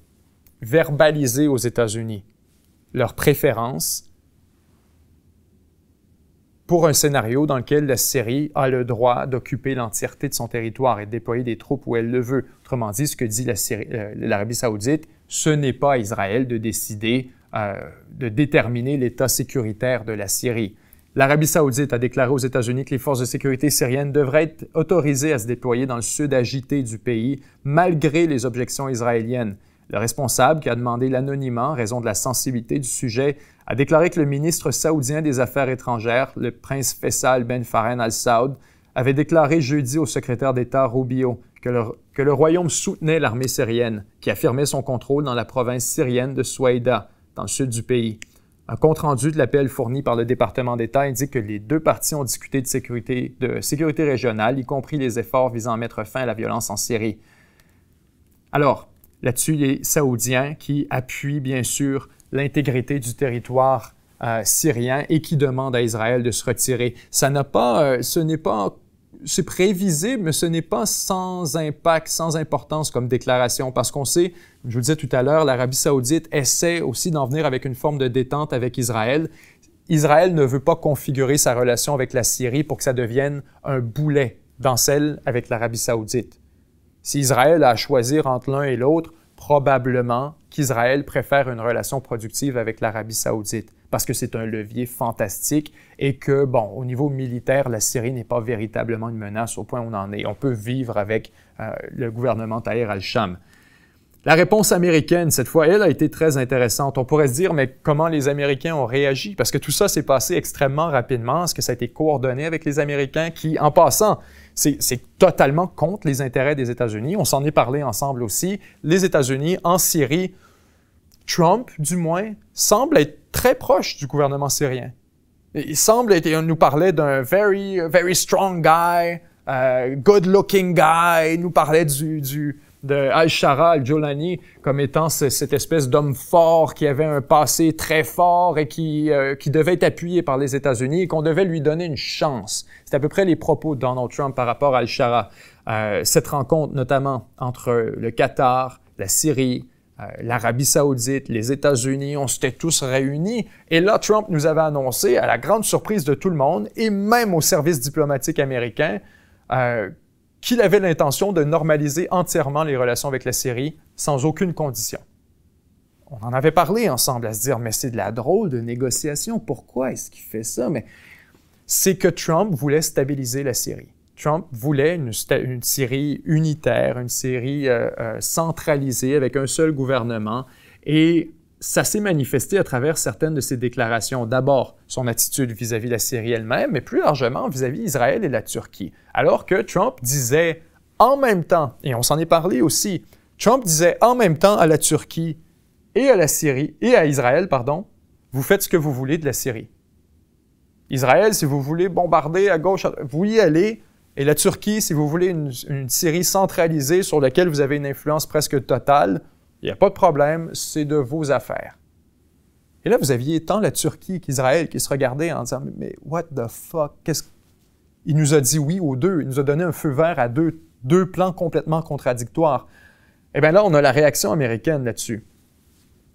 verbaliser aux États-Unis, leur préférence pour un scénario dans lequel la Syrie a le droit d'occuper l'entièreté de son territoire et de déployer des troupes où elle le veut. Autrement dit, ce que dit l'Arabie saoudite, ce n'est pas à Israël de décider, de déterminer l'état sécuritaire de la Syrie. L'Arabie saoudite a déclaré aux États-Unis que les forces de sécurité syriennes devraient être autorisées à se déployer dans le sud agité du pays, malgré les objections israéliennes. Le responsable, qui a demandé l'anonymat en raison de la sensibilité du sujet, a déclaré que le ministre saoudien des Affaires étrangères, le prince Faisal Ben Farhan al-Saoud, avait déclaré jeudi au secrétaire d'État Rubio que le royaume soutenait l'armée syrienne, qui affirmait son contrôle dans la province syrienne de Souaïda, dans le sud du pays. Un compte-rendu de l'appel fourni par le département d'État indique que les deux parties ont discuté de sécurité régionale, y compris les efforts visant à mettre fin à la violence en Syrie. Alors, là-dessus, les Saoudiens qui appuient bien sûr l'intégrité du territoire syrien et qui demandent à Israël de se retirer. Ce n'est pas c'est prévisible, mais ce n'est pas sans impact, sans importance comme déclaration, parce qu'on sait, je vous le disais tout à l'heure, l'Arabie saoudite essaie aussi d'en venir avec une forme de détente avec Israël. Israël ne veut pas configurer sa relation avec la Syrie pour que ça devienne un boulet dans celle avec l'Arabie saoudite. Si Israël a à choisir entre l'un et l'autre, probablement qu'Israël préfère une relation productive avec l'Arabie saoudite, parce que c'est un levier fantastique et que, bon, au niveau militaire, la Syrie n'est pas véritablement une menace au point où on en est. On peut vivre avec le gouvernement Tahir al-Sham. La réponse américaine, cette fois, elle a été très intéressante. On pourrait se dire, mais comment les Américains ont réagi? Parce que tout ça s'est passé extrêmement rapidement. Est-ce que ça a été coordonné avec les Américains qui, en passant, c'est totalement contre les intérêts des États-Unis. On s'en est parlé ensemble aussi. Les États-Unis, en Syrie, Trump, du moins, semble être très proche du gouvernement syrien. Il semble être, on nous parlait d'un very strong guy, good-looking guy. Il nous parlait de Al-Shara, al-Jolani, comme étant cette espèce d'homme fort qui avait un passé très fort et qui devait être appuyé par les États-Unis et qu'on devait lui donner une chance. C'est à peu près les propos de Donald Trump par rapport à Al-Shara. Cette rencontre, notamment entre le Qatar, la Syrie, l'Arabie saoudite, les États-Unis, on s'était tous réunis. Et là, Trump nous avait annoncé, à la grande surprise de tout le monde, et même au service diplomatique américain, qu'il avait l'intention de normaliser entièrement les relations avec la Syrie sans aucune condition. On en avait parlé ensemble à se dire, mais c'est de la drôle de négociation, pourquoi est-ce qu'il fait ça? Mais c'est que Trump voulait stabiliser la Syrie. Trump voulait une Syrie unitaire, une Syrie centralisée avec un seul gouvernement et ça s'est manifesté à travers certaines de ses déclarations. D'abord, son attitude vis-à-vis de la Syrie elle-même, mais plus largement vis-à-vis d'Israël et la Turquie. Alors que Trump disait en même temps, et on s'en est parlé aussi, Trump disait en même temps à la Turquie et à la Syrie, et à Israël, pardon, vous faites ce que vous voulez de la Syrie. Israël, si vous voulez bombarder à gauche, vous y allez, et la Turquie, si vous voulez une Syrie centralisée sur laquelle vous avez une influence presque totale, il n'y a pas de problème, c'est de vos affaires. Et là, vous aviez tant la Turquie qu'Israël qui se regardaient en disant « Mais what the fuck? Il nous a dit oui aux deux, il nous a donné un feu vert à deux plans complètement contradictoires. » Eh bien là, on a la réaction américaine là-dessus.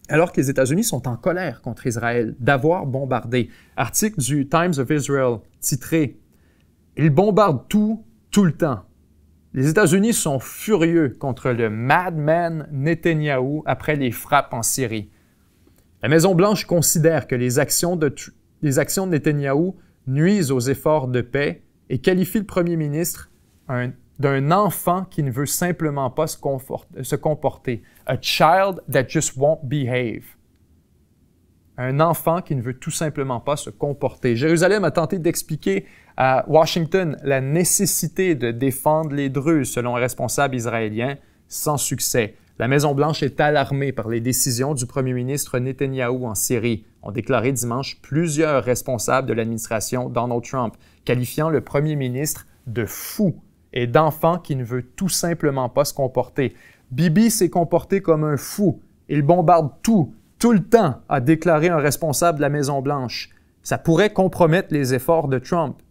Alors que les États-Unis sont en colère contre Israël d'avoir bombardé. Article du Times of Israel titré « Ils bombardent tout le temps ». Les États-Unis sont furieux contre le madman Netanyahou après les frappes en Syrie. La Maison-Blanche considère que les actions de Netanyahou nuisent aux efforts de paix et qualifie le premier ministre d'un enfant qui ne veut simplement pas se comporter. A child that just won't behave. Un enfant qui ne veut tout simplement pas se comporter. Jérusalem a tenté d'expliquer à Washington la nécessité de défendre les Druzes selon un responsable israélien, sans succès. La Maison-Blanche est alarmée par les décisions du premier ministre Netanyahou en Syrie, ont déclaré dimanche plusieurs responsables de l'administration Donald Trump, qualifiant le premier ministre de fou et d'enfant qui ne veut tout simplement pas se comporter. Bibi s'est comporté comme un fou. Il bombarde tout le temps, a déclaré un responsable de la Maison-Blanche. Ça pourrait compromettre les efforts de Trump.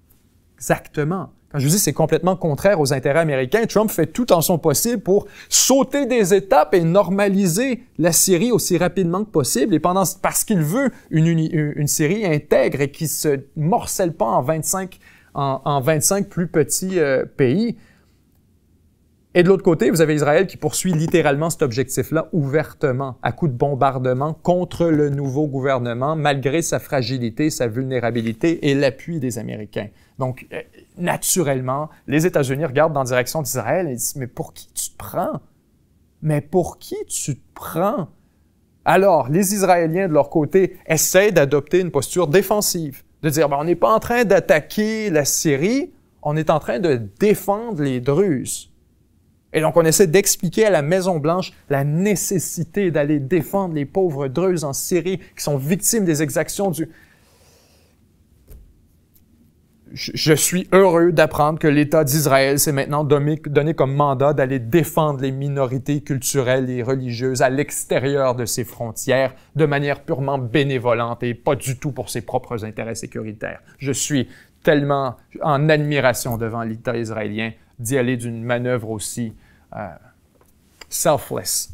Exactement. Quand je vous dis c'est complètement contraire aux intérêts américains, Trump fait tout en son possible pour sauter des étapes et normaliser la Syrie aussi rapidement que possible. Et parce qu'il veut une Syrie intègre et qui se morcelle pas en 25 plus petits pays. Et de l'autre côté, vous avez Israël qui poursuit littéralement cet objectif-là ouvertement, à coups de bombardement contre le nouveau gouvernement, malgré sa fragilité, sa vulnérabilité et l'appui des Américains. Donc, naturellement, les États-Unis regardent dans la direction d'Israël et disent « Mais pour qui tu te prends? Mais pour qui tu te prends? » Alors, les Israéliens, de leur côté, essaient d'adopter une posture défensive, de dire « On n'est pas en train d'attaquer la Syrie, on est en train de défendre les Druzes. » Et donc, on essaie d'expliquer à la Maison-Blanche la nécessité d'aller défendre les pauvres Druzes en Syrie qui sont victimes des exactions du... Je suis heureux d'apprendre que l'État d'Israël s'est maintenant donné comme mandat d'aller défendre les minorités culturelles et religieuses à l'extérieur de ses frontières de manière purement bénévolente et pas du tout pour ses propres intérêts sécuritaires. Je suis tellement en admiration devant l'État israélien d'y aller d'une manœuvre aussi selfless.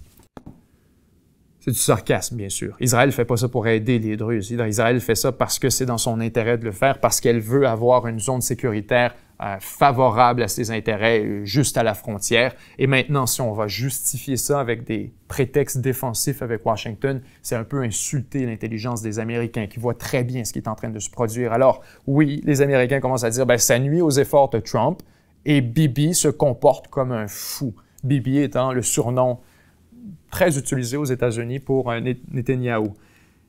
C'est du sarcasme, bien sûr. Israël ne fait pas ça pour aider les Druzes. Israël fait ça parce que c'est dans son intérêt de le faire, parce qu'elle veut avoir une zone sécuritaire favorable à ses intérêts, juste à la frontière. Et maintenant, si on va justifier ça avec des prétextes défensifs avec Washington, c'est un peu insulter l'intelligence des Américains qui voient très bien ce qui est en train de se produire. Alors, oui, les Américains commencent à dire, ben, ça nuit aux efforts de Trump, et Bibi se comporte comme un fou. Bibi étant le surnom très utilisé aux États-Unis pour Netanyahou.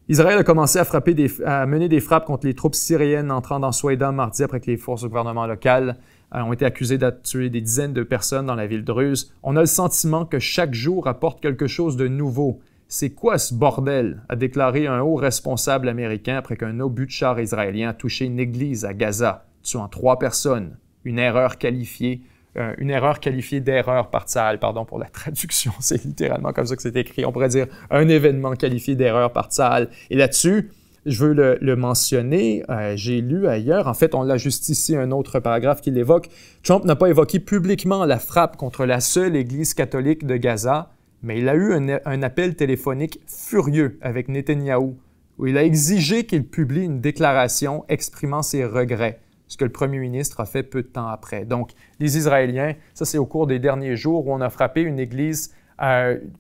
Israël a commencé à mener des frappes contre les troupes syriennes entrant dans Souaïda mardi après que les forces du gouvernement local ont été accusées de tuer des dizaines de personnes dans la ville druze. On a le sentiment que chaque jour apporte quelque chose de nouveau. C'est quoi ce bordel? A déclaré un haut responsable américain après qu'un obus de char israélien a touché une église à Gaza, tuant 3 personnes. Une erreur qualifiée d'erreur par Tsahal, pardon pour la traduction, c'est littéralement comme ça que c'est écrit. On pourrait dire un événement qualifié d'erreur par Tsahal. Et là-dessus, je veux le mentionner, j'ai lu ailleurs, en fait, on l'a juste ici, un autre paragraphe qui l'évoque. Trump n'a pas évoqué publiquement la frappe contre la seule église catholique de Gaza, mais il a eu un appel téléphonique furieux avec Netanyahou, où il a exigé qu'il publie une déclaration exprimant ses regrets, ce que le premier ministre a fait peu de temps après. Donc, les Israéliens, ça c'est au cours des derniers jours où on a frappé une église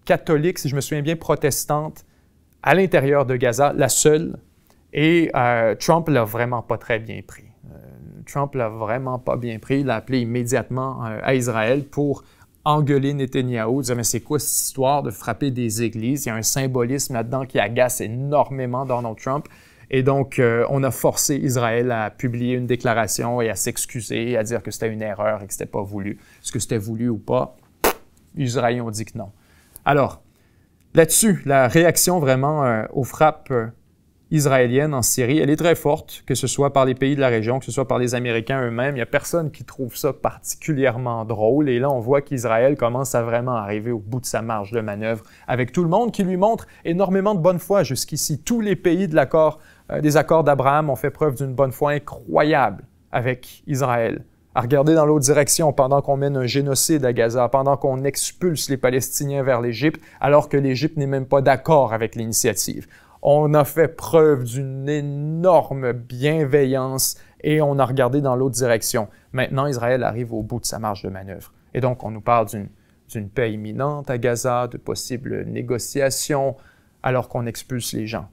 catholique, si je me souviens bien, protestante, à l'intérieur de Gaza, la seule, et Trump l'a vraiment pas très bien pris. Trump l'a vraiment pas bien pris, il a appelé immédiatement à Israël pour engueuler Netanyahou, disant « Mais c'est quoi cette histoire de frapper des églises? » Il y a un symbolisme là-dedans qui agace énormément Donald Trump. Et donc, on a forcé Israël à publier une déclaration et à s'excuser, à dire que c'était une erreur et que c'était pas voulu. Est-ce que c'était voulu ou pas? Les Israéliens ont dit que non. Alors, là-dessus, la réaction vraiment aux frappes israéliennes en Syrie, elle est très forte, que ce soit par les pays de la région, que ce soit par les Américains eux-mêmes. Il n'y a personne qui trouve ça particulièrement drôle. Et là, on voit qu'Israël commence à vraiment arriver au bout de sa marge de manœuvre, avec tout le monde qui lui montre énormément de bonne foi jusqu'ici. Tous les pays de des accords d'Abraham ont fait preuve d'une bonne foi incroyable avec Israël. À regarder dans l'autre direction pendant qu'on mène un génocide à Gaza, pendant qu'on expulse les Palestiniens vers l'Égypte, alors que l'Égypte n'est même pas d'accord avec l'initiative. On a fait preuve d'une énorme bienveillance et on a regardé dans l'autre direction. Maintenant, Israël arrive au bout de sa marge de manœuvre. Et donc, on nous parle d'une paix imminente à Gaza, de possibles négociations, alors qu'on expulse les gens.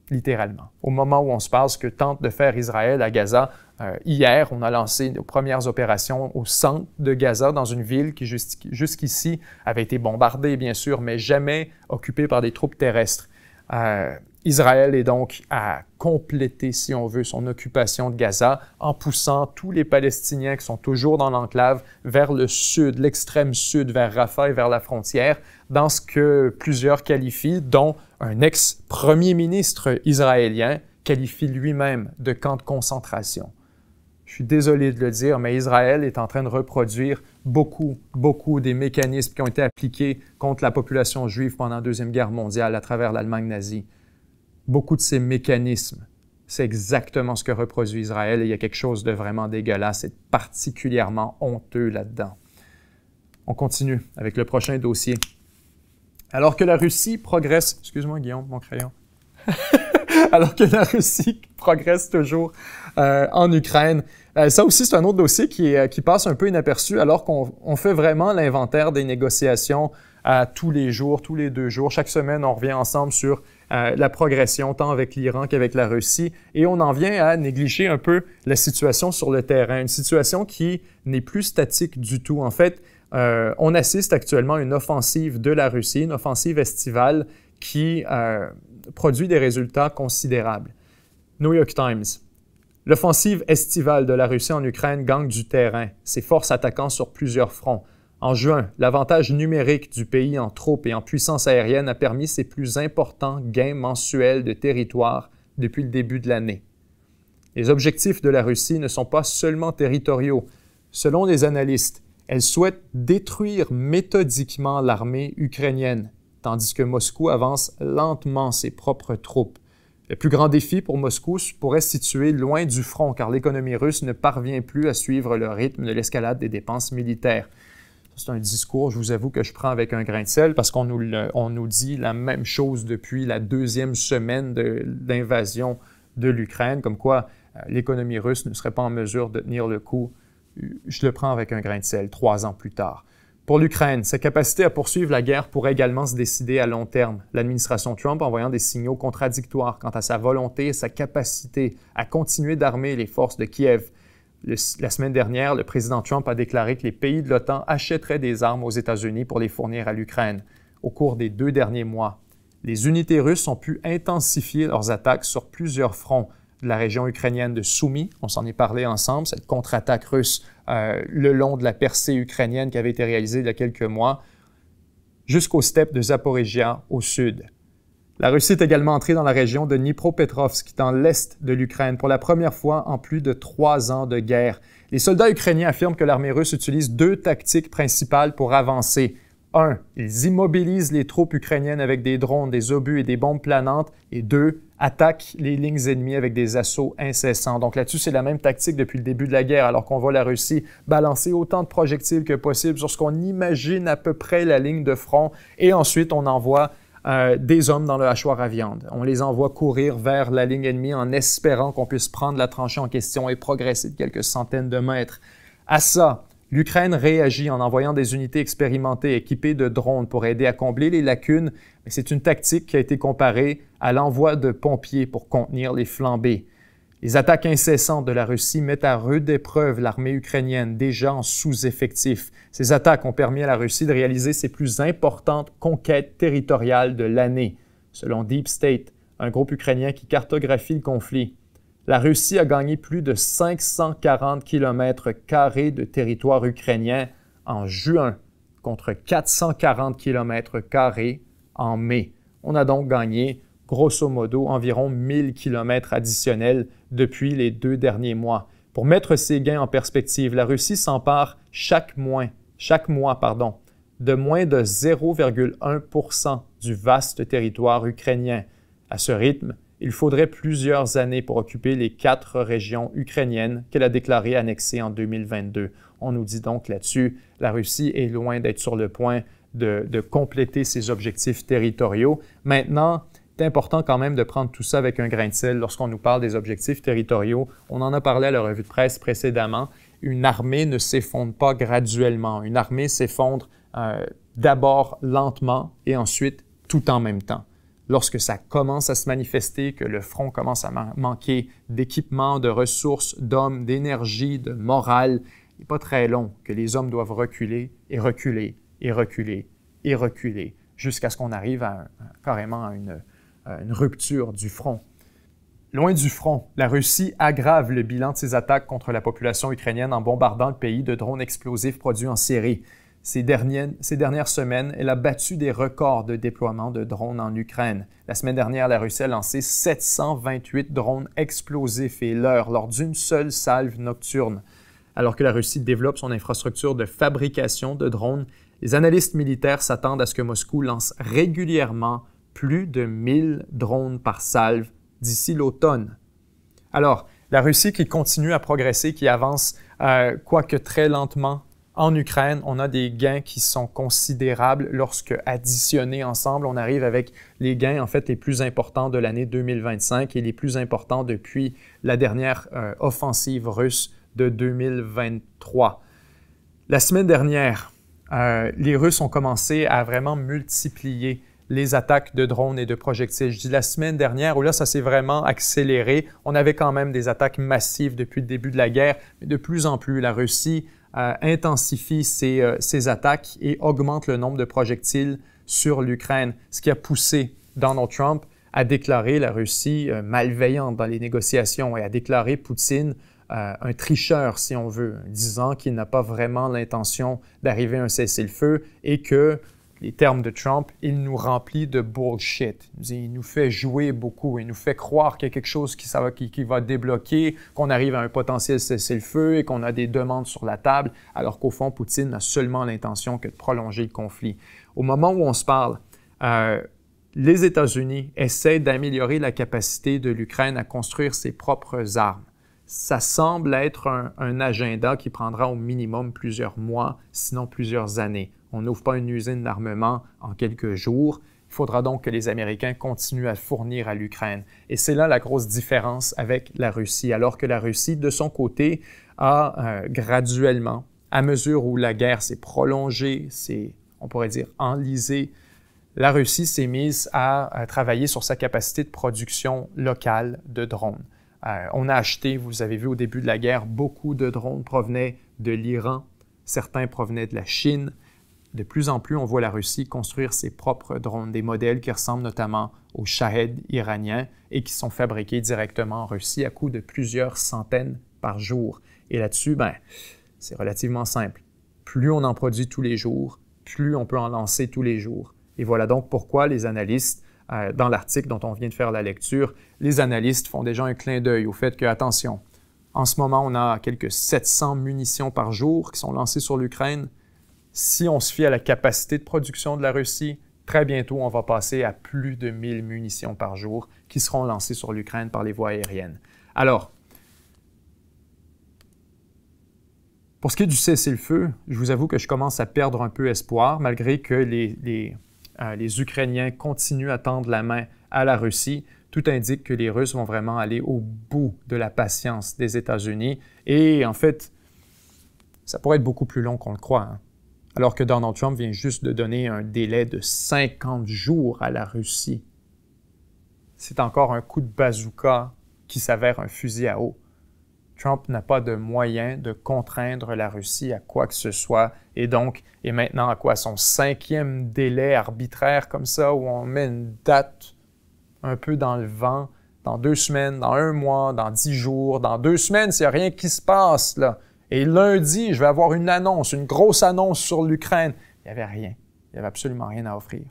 Littéralement. Au moment où on se parle, ce que tente de faire Israël à Gaza, hier, on a lancé nos premières opérations au centre de Gaza, dans une ville qui jusqu'ici avait été bombardée, bien sûr, mais jamais occupée par des troupes terrestres. Israël est donc à compléter, si on veut, son occupation de Gaza en poussant tous les Palestiniens qui sont toujours dans l'enclave vers le sud, l'extrême sud, vers Rafah et vers la frontière, dans ce que plusieurs qualifient, dont un ex-premier ministre israélien qualifie lui-même de camp de concentration. Je suis désolé de le dire, mais Israël est en train de reproduire beaucoup des mécanismes qui ont été appliqués contre la population juive pendant la Deuxième Guerre mondiale à travers l'Allemagne nazie. Beaucoup de ces mécanismes, c'est exactement ce que reproduit Israël et il y a quelque chose de vraiment dégueulasse et particulièrement honteux là-dedans. On continue avec le prochain dossier. Alors que la Russie progresse... Excuse-moi, Guillaume, mon crayon. Alors que la Russie progresse toujours en Ukraine. Ça aussi, c'est un autre dossier qui passe un peu inaperçu alors qu'on fait vraiment l'inventaire des négociations tous les jours, tous les 2 jours. Chaque semaine, on revient ensemble sur la progression, tant avec l'Iran qu'avec la Russie. Et on en vient à négliger un peu la situation sur le terrain, une situation qui n'est plus statique du tout. En fait, on assiste actuellement à une offensive de la Russie, une offensive estivale qui produit des résultats considérables. New York Times. L'offensive estivale de la Russie en Ukraine gagne du terrain, ses forces attaquant sur plusieurs fronts. En juin, l'avantage numérique du pays en troupes et en puissance aérienne a permis ses plus importants gains mensuels de territoire depuis le début de l'année. Les objectifs de la Russie ne sont pas seulement territoriaux. Selon les analystes, elle souhaite détruire méthodiquement l'armée ukrainienne, tandis que Moscou avance lentement ses propres troupes. Le plus grand défi pour Moscou pourrait se situer loin du front, car l'économie russe ne parvient plus à suivre le rythme de l'escalade des dépenses militaires. C'est un discours, je vous avoue, que je prends avec un grain de sel, parce qu'on nous dit la même chose depuis la deuxième semaine d'invasion de l'Ukraine, comme quoi l'économie russe ne serait pas en mesure de tenir le coup. Je le prends avec un grain de sel 3 ans plus tard. Pour l'Ukraine, sa capacité à poursuivre la guerre pourrait également se décider à long terme. L'administration Trump envoyant des signaux contradictoires quant à sa volonté et sa capacité à continuer d'armer les forces de Kiev. La semaine dernière, le président Trump a déclaré que les pays de l'OTAN achèteraient des armes aux États-Unis pour les fournir à l'Ukraine. Au cours des 2 derniers mois, les unités russes ont pu intensifier leurs attaques sur plusieurs fronts de la région ukrainienne de Soumy. On s'en est parlé ensemble, cette contre-attaque russe le long de la percée ukrainienne qui avait été réalisée il y a quelques mois, jusqu'aux steppes de Zaporizhia au sud. La Russie est également entrée dans la région de Dnipropetrovsk, dans l'est de l'Ukraine, pour la première fois en plus de 3 ans de guerre. Les soldats ukrainiens affirment que l'armée russe utilise 2 tactiques principales pour avancer. 1. Ils immobilisent les troupes ukrainiennes avec des drones, des obus et des bombes planantes. Et 2. Attaquent les lignes ennemies avec des assauts incessants. Donc là-dessus, c'est la même tactique depuis le début de la guerre, alors qu'on voit la Russie balancer autant de projectiles que possible sur ce qu'on imagine à peu près la ligne de front. Et ensuite, on envoie des hommes dans le hachoir à viande. On les envoie courir vers la ligne ennemie en espérant qu'on puisse prendre la tranchée en question et progresser de quelques centaines de mètres. À ça, l'Ukraine réagit en envoyant des unités expérimentées équipées de drones pour aider à combler les lacunes, mais c'est une tactique qui a été comparée à l'envoi de pompiers pour contenir les flambées. Les attaques incessantes de la Russie mettent à rude épreuve l'armée ukrainienne, déjà en sous-effectif. Ces attaques ont permis à la Russie de réaliser ses plus importantes conquêtes territoriales de l'année. Selon Deep State, un groupe ukrainien qui cartographie le conflit, la Russie a gagné plus de 540 km² de territoire ukrainien en juin, contre 440 km² en mai. On a donc gagné, grosso modo, environ 1000 km additionnels depuis les 2 derniers mois. Pour mettre ces gains en perspective, la Russie s'empare chaque mois, de moins de 0,1% du vaste territoire ukrainien. À ce rythme, il faudrait plusieurs années pour occuper les 4 régions ukrainiennes qu'elle a déclarées annexées en 2022. On nous dit donc là-dessus, la Russie est loin d'être sur le point de compléter ses objectifs territoriaux. Maintenant, c'est important quand même de prendre tout ça avec un grain de sel lorsqu'on nous parle des objectifs territoriaux. On en a parlé à la revue de presse précédemment. Une armée ne s'effondre pas graduellement. Une armée s'effondre d'abord lentement et ensuite tout en même temps. Lorsque ça commence à se manifester, que le front commence à manquer d'équipement, de ressources, d'hommes, d'énergie, de morale, il n'est pas très long que les hommes doivent reculer et reculer et reculer et reculer jusqu'à ce qu'on arrive carrément à une rupture du front. Loin du front, la Russie aggrave le bilan de ses attaques contre la population ukrainienne en bombardant le pays de drones explosifs produits en série. Ces dernières semaines, elle a battu des records de déploiement de drones en Ukraine. La semaine dernière, la Russie a lancé 728 drones explosifs et lors d'une seule salve nocturne. Alors que la Russie développe son infrastructure de fabrication de drones, les analystes militaires s'attendent à ce que Moscou lance régulièrement plus de 1000 drones par salve d'ici l'automne. Alors, la Russie qui continue à progresser, qui avance quoique très lentement en Ukraine, on a des gains qui sont considérables lorsque additionnés ensemble, on arrive avec les gains en fait les plus importants de l'année 2025 et les plus importants depuis la dernière offensive russe de 2023. La semaine dernière, les Russes ont commencé à vraiment multiplier les attaques de drones et de projectiles. Je dis la semaine dernière, où là, ça s'est vraiment accéléré. On avait quand même des attaques massives depuis le début de la guerre, mais de plus en plus, la Russie intensifie ses attaques et augmente le nombre de projectiles sur l'Ukraine, ce qui a poussé Donald Trump à déclarer la Russie malveillante dans les négociations et à déclarer Poutine un tricheur, si on veut, disant qu'il n'a pas vraiment l'intention d'arriver à un cessez-le-feu et que, les termes de Trump, il nous remplit de bullshit. Il nous fait jouer beaucoup, il nous fait croire qu'il y a quelque chose qui va débloquer, qu'on arrive à un potentiel cessez-le-feu et qu'on a des demandes sur la table, alors qu'au fond, Poutine n'a seulement l'intention que de prolonger le conflit. Au moment où on se parle, les États-Unis essaient d'améliorer la capacité de l'Ukraine à construire ses propres armes. Ça semble être un agenda qui prendra au minimum plusieurs mois, sinon plusieurs années. On n'ouvre pas une usine d'armement en quelques jours. Il faudra donc que les Américains continuent à fournir à l'Ukraine. Et c'est là la grosse différence avec la Russie. Alors que la Russie, de son côté, a graduellement, à mesure où la guerre s'est prolongée, on pourrait dire enlisée, la Russie s'est mise à travailler sur sa capacité de production locale de drones. On a acheté, vous avez vu au début de la guerre, beaucoup de drones provenaient de l'Iran, certains provenaient de la Chine. De plus en plus, on voit la Russie construire ses propres drones, des modèles qui ressemblent notamment aux Shahed iraniens et qui sont fabriqués directement en Russie à coût de plusieurs centaines par jour. Et là-dessus, c'est relativement simple. Plus on en produit tous les jours, plus on peut en lancer tous les jours. Et voilà donc pourquoi les analystes, dans l'article dont on vient de faire la lecture, les analystes font déjà un clin d'œil au fait que, attention, en ce moment, on a quelques 700 munitions par jour qui sont lancées sur l'Ukraine. Si on se fie à la capacité de production de la Russie, très bientôt, on va passer à plus de 1000 munitions par jour qui seront lancées sur l'Ukraine par les voies aériennes. Alors, pour ce qui est du cessez-le-feu, je vous avoue que je commence à perdre un peu espoir, malgré que les Ukrainiens continuent à tendre la main à la Russie. Tout indique que les Russes vont vraiment aller au bout de la patience des États-Unis. Et en fait, ça pourrait être beaucoup plus long qu'on le croit, hein? Alors que Donald Trump vient juste de donner un délai de 50 jours à la Russie. C'est encore un coup de bazooka qui s'avère un fusil à eau. Trump n'a pas de moyen de contraindre la Russie à quoi que ce soit et donc est maintenant à quoi? Son 5e délai arbitraire comme ça où on met une date un peu dans le vent, dans 2 semaines, dans 1 mois, dans 10 jours, dans 2 semaines, s'il n'y a rien qui se passe là. Et lundi, je vais avoir une annonce, une grosse annonce sur l'Ukraine. Il n'y avait rien. Il n'y avait absolument rien à offrir.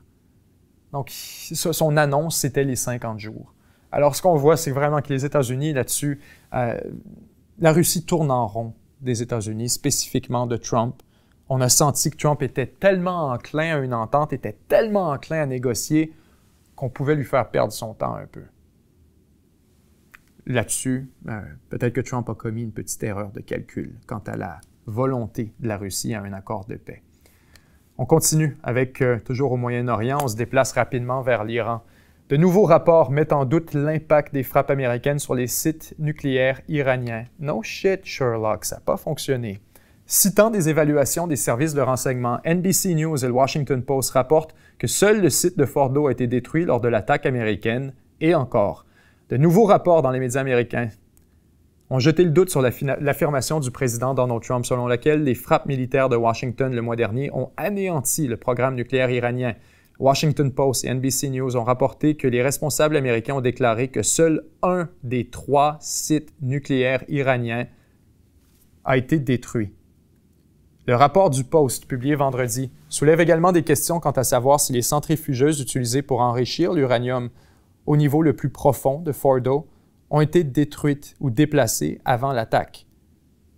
Donc, son annonce, c'était les 50 jours. Alors, ce qu'on voit, c'est vraiment que les États-Unis, là-dessus, la Russie tourne en rond des États-Unis, spécifiquement de Trump. On a senti que Trump était tellement enclin à une entente, était tellement enclin à négocier, qu'on pouvait lui faire perdre son temps un peu. Là-dessus, peut-être que Trump a commis une petite erreur de calcul quant à la volonté de la Russie à un accord de paix. On continue avec, toujours au Moyen-Orient, on se déplace rapidement vers l'Iran. De nouveaux rapports mettent en doute l'impact des frappes américaines sur les sites nucléaires iraniens. No shit, Sherlock, ça n'a pas fonctionné. Citant des évaluations des services de renseignement, NBC News et le Washington Post rapportent que seul le site de Fordo a été détruit lors de l'attaque américaine, et encore. De nouveaux rapports dans les médias américains ont jeté le doute sur l'affirmation du président Donald Trump selon laquelle les frappes militaires de Washington le mois dernier ont anéanti le programme nucléaire iranien. Washington Post et NBC News ont rapporté que les responsables américains ont déclaré que seul un des 3 sites nucléaires iraniens a été détruit. Le rapport du Post, publié vendredi, soulève également des questions quant à savoir si les centrifugeuses utilisées pour enrichir l'uranium au niveau le plus profond de Fordo ont été détruites ou déplacées avant l'attaque.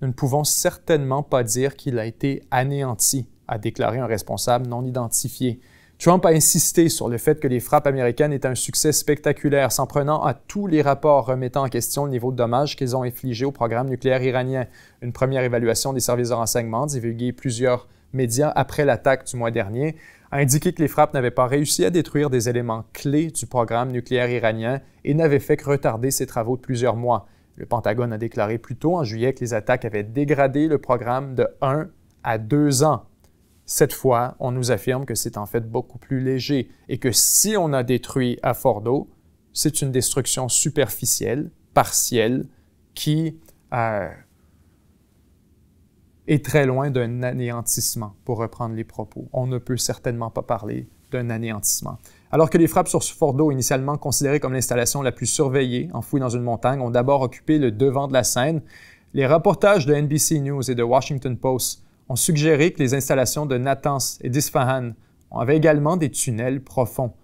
Nous ne pouvons certainement pas dire qu'il a été anéanti, a déclaré un responsable non identifié. Trump a insisté sur le fait que les frappes américaines étaient un succès spectaculaire, s'en prenant à tous les rapports remettant en question le niveau de dommages qu'ils ont infligé au programme nucléaire iranien. Une première évaluation des services de renseignement, divulguée plusieurs médias après l'attaque du mois dernier, a indiqué que les frappes n'avaient pas réussi à détruire des éléments clés du programme nucléaire iranien et n'avaient fait que retarder ses travaux de plusieurs mois. Le Pentagone a déclaré plus tôt en juillet que les attaques avaient dégradé le programme de 1 à 2 ans. Cette fois, on nous affirme que c'est en fait beaucoup plus léger et que si on a détruit à Fordo, c'est une destruction superficielle, partielle, qui est très loin d'un anéantissement, pour reprendre les propos. On ne peut certainement pas parler d'un anéantissement. Alors que les frappes sur Fordo, initialement considérées comme l'installation la plus surveillée, enfouie dans une montagne, ont d'abord occupé le devant de la scène, les reportages de NBC News et de Washington Post ont suggéré que les installations de Natanz et d'Isfahan avaient également des tunnels profonds.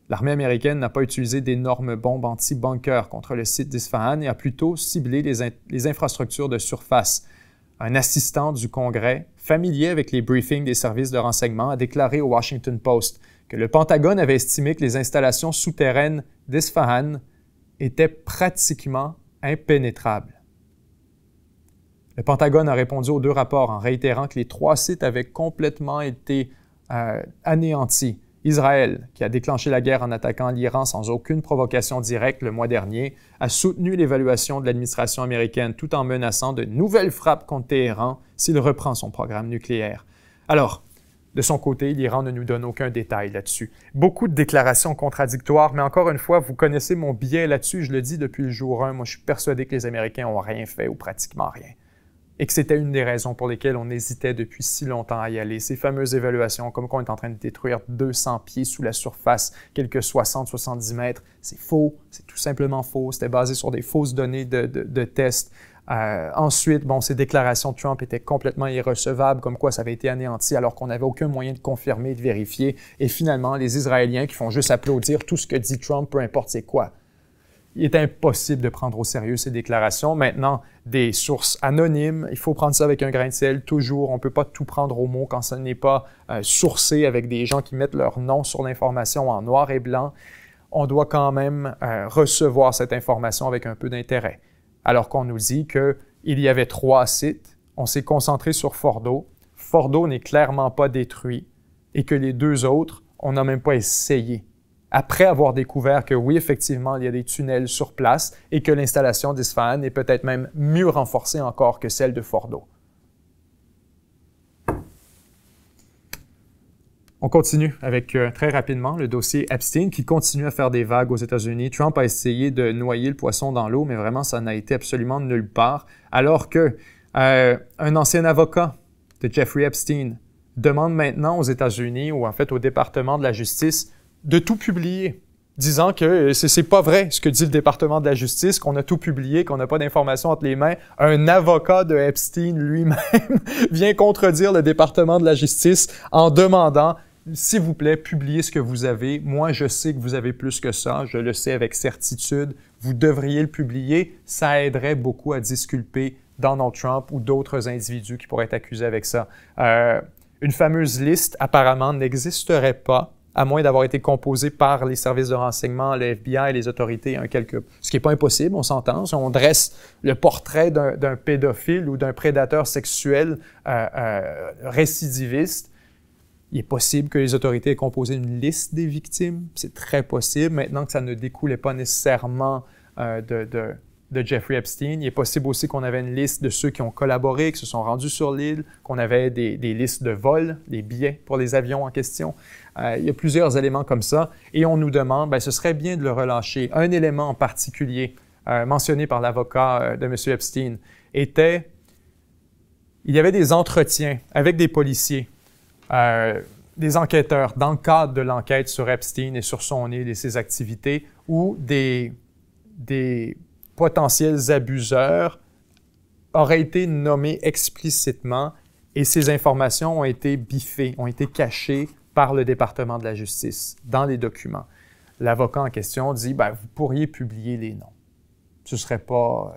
L'armée américaine n'a pas utilisé d'énormes bombes anti-bunker contre le site d'Isfahan et a plutôt ciblé les infrastructures de surface. Un assistant du Congrès familier avec les briefings des services de renseignement, a déclaré au Washington Post que le Pentagone avait estimé que les installations souterraines d'Isfahan étaient pratiquement impénétrables. Le Pentagone a répondu aux deux rapports en réitérant que les 3 sites avaient complètement été anéantis. Israël, qui a déclenché la guerre en attaquant l'Iran sans aucune provocation directe le mois dernier, a soutenu l'évaluation de l'administration américaine tout en menaçant de nouvelles frappes contre Téhéran s'il reprend son programme nucléaire. Alors, de son côté, l'Iran ne nous donne aucun détail là-dessus. Beaucoup de déclarations contradictoires, mais encore une fois, vous connaissez mon biais là-dessus, je le dis depuis le jour 1, moi je suis persuadé que les Américains n'ont rien fait ou pratiquement rien. Et que c'était une des raisons pour lesquelles on hésitait depuis si longtemps à y aller. Ces fameuses évaluations, comme qu'on est en train de détruire 200 pieds sous la surface, quelques 60-70 mètres, c'est faux, c'est tout simplement faux. C'était basé sur des fausses données de tests. Ensuite, ces déclarations de Trump étaient complètement irrecevables, comme quoi ça avait été anéanti alors qu'on n'avait aucun moyen de confirmer, de vérifier. Et finalement, les Israéliens qui font juste applaudir tout ce que dit Trump, peu importe c'est quoi. Il est impossible de prendre au sérieux ces déclarations. Maintenant, des sources anonymes, il faut prendre ça avec un grain de sel, toujours. On ne peut pas tout prendre au mot quand ça n'est pas sourcé avec des gens qui mettent leur nom sur l'information en noir et blanc. On doit quand même recevoir cette information avec un peu d'intérêt. Alors qu'on nous dit qu'il y avait 3 sites, on s'est concentré sur Fordo. Fordo n'est clairement pas détruit et que les 2 autres, on n'a même pas essayé. Après avoir découvert que oui, effectivement, il y a des tunnels sur place et que l'installation d'Isfahan est peut-être même mieux renforcée encore que celle de Fordo. On continue avec très rapidement le dossier Epstein qui continue à faire des vagues aux États-Unis. Trump a essayé de noyer le poisson dans l'eau, mais vraiment, ça n'a été absolument nulle part. Alors que un ancien avocat de Jeffrey Epstein demande maintenant aux États-Unis, ou en fait au département de la justice, de tout publier, disant que c'est pas vrai ce que dit le département de la justice, qu'on a tout publié, qu'on n'a pas d'informations entre les mains. Un avocat de Epstein lui-même vient contredire le département de la justice en demandant « S'il vous plaît, publiez ce que vous avez. Moi, je sais que vous avez plus que ça. Je le sais avec certitude. Vous devriez le publier. Ça aiderait beaucoup à disculper Donald Trump ou d'autres individus qui pourraient être accusés avec ça. » Une fameuse liste, apparemment, n'existerait pas, à moins d'avoir été composé par les services de renseignement, le FBI et les autorités, ce qui n'est pas impossible, on s'entend. Si on dresse le portrait d'un pédophile ou d'un prédateur sexuel récidiviste, il est possible que les autorités aient composé une liste des victimes. C'est très possible. Maintenant que ça ne découlait pas nécessairement de Jeffrey Epstein, il est possible aussi qu'on avait une liste de ceux qui ont collaboré, qui se sont rendus sur l'île, qu'on avait des listes de vols, des billets pour les avions en question. Il y a plusieurs éléments comme ça et on nous demande, ce serait bien de le relâcher. Un élément en particulier mentionné par l'avocat de M. Epstein était, il y avait des entretiens avec des policiers, des enquêteurs dans le cadre de l'enquête sur Epstein et sur son île et ses activités où des potentiels abuseurs auraient été nommés explicitement et ces informations ont été biffées, ont été cachées par le département de la justice dans les documents. L'avocat en question dit, vous pourriez publier les noms. Ce serait pas...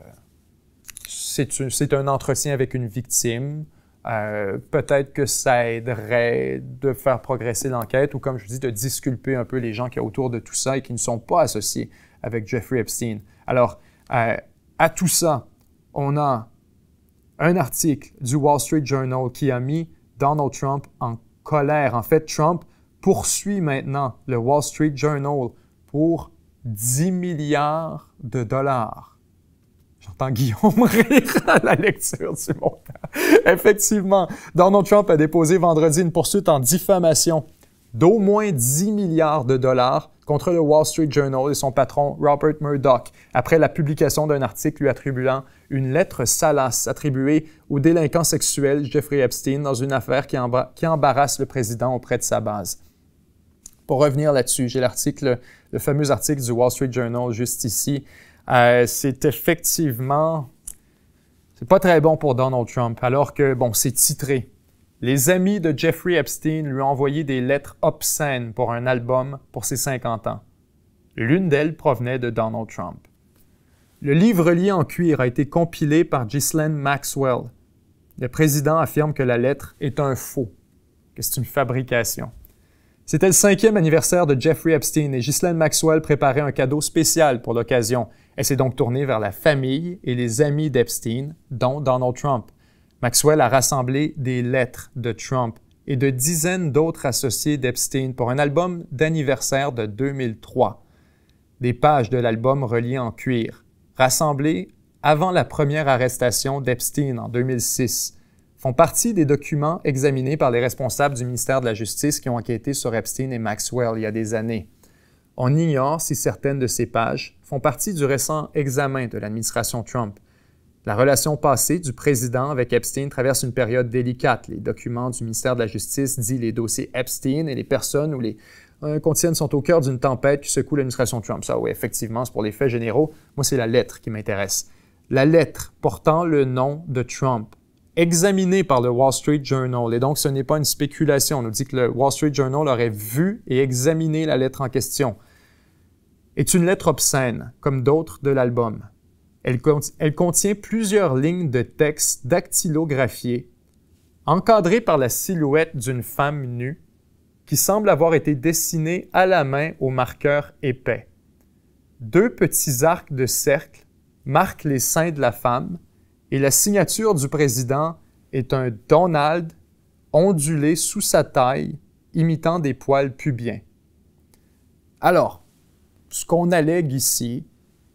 c'est un entretien avec une victime. Peut-être que ça aiderait de faire progresser l'enquête ou, comme je dis, de disculper un peu les gens qui sont autour de tout ça et qui ne sont pas associés avec Jeffrey Epstein. Alors, à tout ça, on a un article du Wall Street Journal qui a mis Donald Trump en colère. En fait, Trump poursuit maintenant le Wall Street Journal pour 10 milliards de dollars. J'entends Guillaume rire à la lecture du montant. Effectivement, Donald Trump a déposé vendredi une poursuite en diffamation d'au moins 10 milliards de dollars contre le Wall Street Journal et son patron Robert Murdoch, après la publication d'un article lui attribuant une lettre salace attribuée au délinquant sexuel Jeffrey Epstein dans une affaire qui embarrasse le président auprès de sa base. Pour revenir là-dessus, j'ai le fameux article du Wall Street Journal juste ici. C'est effectivement... c'est pas très bon pour Donald Trump, alors que, c'est titré. Les amis de Jeffrey Epstein lui ont envoyé des lettres obscènes pour un album pour ses 50 ans. L'une d'elles provenait de Donald Trump. Le livre lié en cuir a été compilé par Ghislaine Maxwell, Le président affirme que la lettre est un faux, que c'est une fabrication. C'était le 5e anniversaire de Jeffrey Epstein et Ghislaine Maxwell préparait un cadeau spécial pour l'occasion. Elle s'est donc tournée vers la famille et les amis d'Epstein, dont Donald Trump. Maxwell a rassemblé des lettres de Trump et de dizaines d'autres associés d'Epstein pour un album d'anniversaire de 2003. Des pages de l'album reliées en cuir, rassemblées avant la première arrestation d'Epstein en 2006, font partie des documents examinés par les responsables du ministère de la Justice qui ont enquêté sur Epstein et Maxwell il y a des années. On ignore si certaines de ces pages font partie du récent examen de l'administration Trump. La relation passée du président avec Epstein traverse une période délicate. Les documents du ministère de la Justice, dits les dossiers Epstein, et les personnes ou les contiennent sont au cœur d'une tempête qui secoue l'administration Trump. Ça, oui, effectivement, c'est pour les faits généraux. Moi, c'est la lettre qui m'intéresse. La lettre portant le nom de Trump, examinée par le Wall Street Journal, et donc ce n'est pas une spéculation. On nous dit que le Wall Street Journal aurait vu et examiné la lettre en question, est une lettre obscène, comme d'autres de l'album. Elle contient plusieurs lignes de texte dactylographiées, encadrées par la silhouette d'une femme nue, qui semble avoir été dessinée à la main au marqueur épais. 2 petits arcs de cercle marquent les seins de la femme, et la signature du président est un Donald ondulé sous sa taille, imitant des poils pubiens. Alors, ce qu'on allègue ici,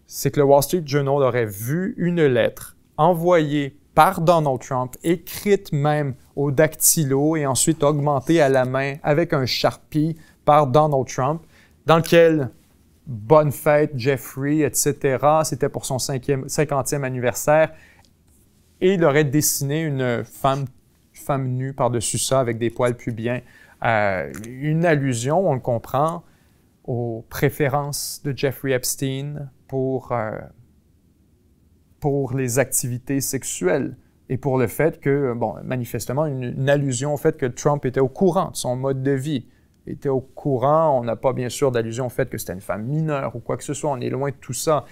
c'est que le Wall Street Journal aurait vu une lettre envoyée par Donald Trump, écrite même au dactylo et ensuite augmentée à la main avec un Sharpie par Donald Trump, dans lequel « Bonne fête, Jeffrey », etc. C'était pour son 50e anniversaire. Et il aurait dessiné une femme nue par-dessus ça avec des poils pubiens. Une allusion, on le comprend, aux préférences de Jeffrey Epstein pour les activités sexuelles et pour le fait que, bon, manifestement, une allusion au fait que Trump était au courant de son mode de vie. Il était au courant, on n'a pas bien sûr d'allusion au fait que c'était une femme mineure ou quoi que ce soit, on est loin de tout ça.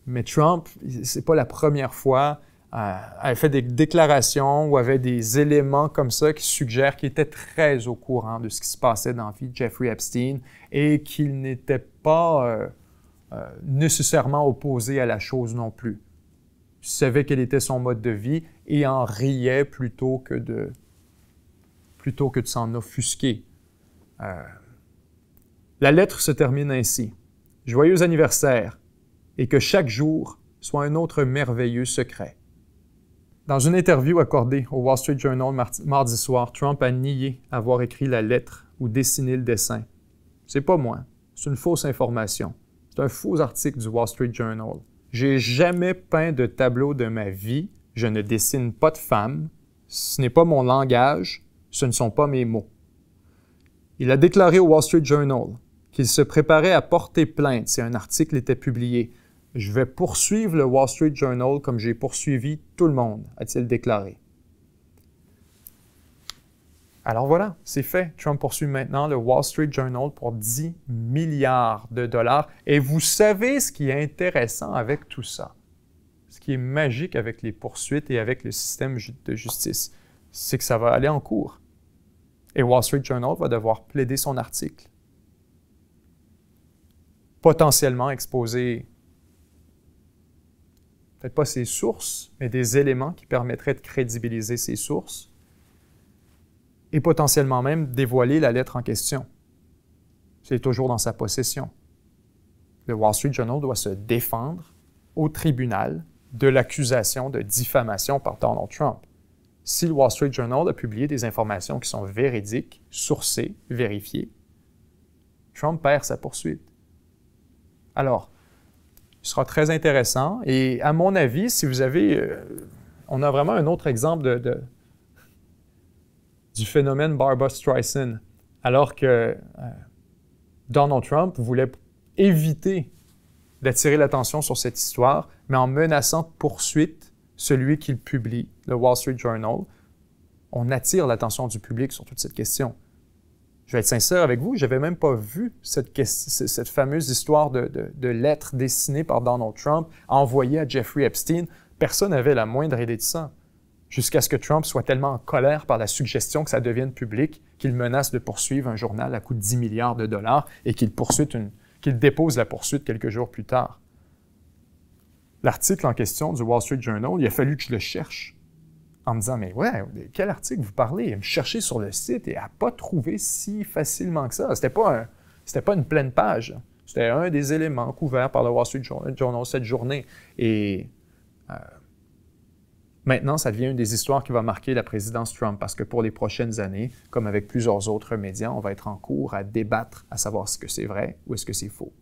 Mais Trump, c'est pas la première fois, avait fait des déclarations ou avait des éléments comme ça qui suggèrent qu'il était très au courant de ce qui se passait dans la vie de Jeffrey Epstein et qu'il n'était pas nécessairement opposé à la chose non plus. Il savait quel était son mode de vie et en riait plutôt que de s'en offusquer. La lettre se termine ainsi. « Joyeux anniversaire et que chaque jour soit un autre merveilleux secret. » Dans une interview accordée au Wall Street Journal mardi soir, Trump a nié avoir écrit la lettre ou dessiné le dessin. « C'est pas moi, c'est une fausse information. C'est un faux article du Wall Street Journal. J'ai jamais peint de tableau de ma vie, je ne dessine pas de femme, ce n'est pas mon langage, ce ne sont pas mes mots. » Il a déclaré au Wall Street Journal qu'il se préparait à porter plainte si un article était publié. « Je vais poursuivre le Wall Street Journal comme j'ai poursuivi tout le monde », a-t-il déclaré. Alors voilà, c'est fait. Trump poursuit maintenant le Wall Street Journal pour 10 milliards de dollars. Et vous savez ce qui est intéressant avec tout ça, ce qui est magique avec les poursuites et avec le système de justice, c'est que ça va aller en cours. Et Wall Street Journal va devoir plaider son article. Potentiellement exposer, peut-être pas ses sources, mais des éléments qui permettraient de crédibiliser ses sources. Et potentiellement même dévoiler la lettre en question. C'est toujours dans sa possession. Le Wall Street Journal doit se défendre au tribunal de l'accusation de diffamation par Donald Trump. Si le Wall Street Journal a publié des informations qui sont véridiques, sourcées, vérifiées, Trump perd sa poursuite. Alors, ce sera très intéressant. Et à mon avis, si vous avez... on a vraiment un autre exemple du phénomène Barbra Streisand, alors que Donald Trump voulait éviter d'attirer l'attention sur cette histoire, mais en menaçant de poursuite celui qu'il publie, le Wall Street Journal, on attire l'attention du public sur toute cette question. Je vais être sincère avec vous, je n'avais même pas vu cette fameuse histoire de lettre dessinée par Donald Trump envoyée à Jeffrey Epstein. Personne n'avait la moindre idée de ça. jusqu'à ce que Trump soit tellement en colère par la suggestion que ça devienne public qu'il menace de poursuivre un journal à coût de 10 milliards de dollars et qu'il dépose la poursuite quelques jours plus tard. L'article en question du Wall Street Journal, il a fallu que je le cherche en me disant « Mais ouais, de quel article vous parlez? » Il me chercher sur le site et à pas trouvé si facilement que ça. C'était pas une pleine page. C'était un des éléments couverts par le Wall Street Journal cette journée. Et maintenant, ça devient une des histoires qui va marquer la présidence Trump parce que pour les prochaines années, comme avec plusieurs autres médias, on va être en cours à débattre, à savoir ce que c'est vrai ou est-ce que c'est faux.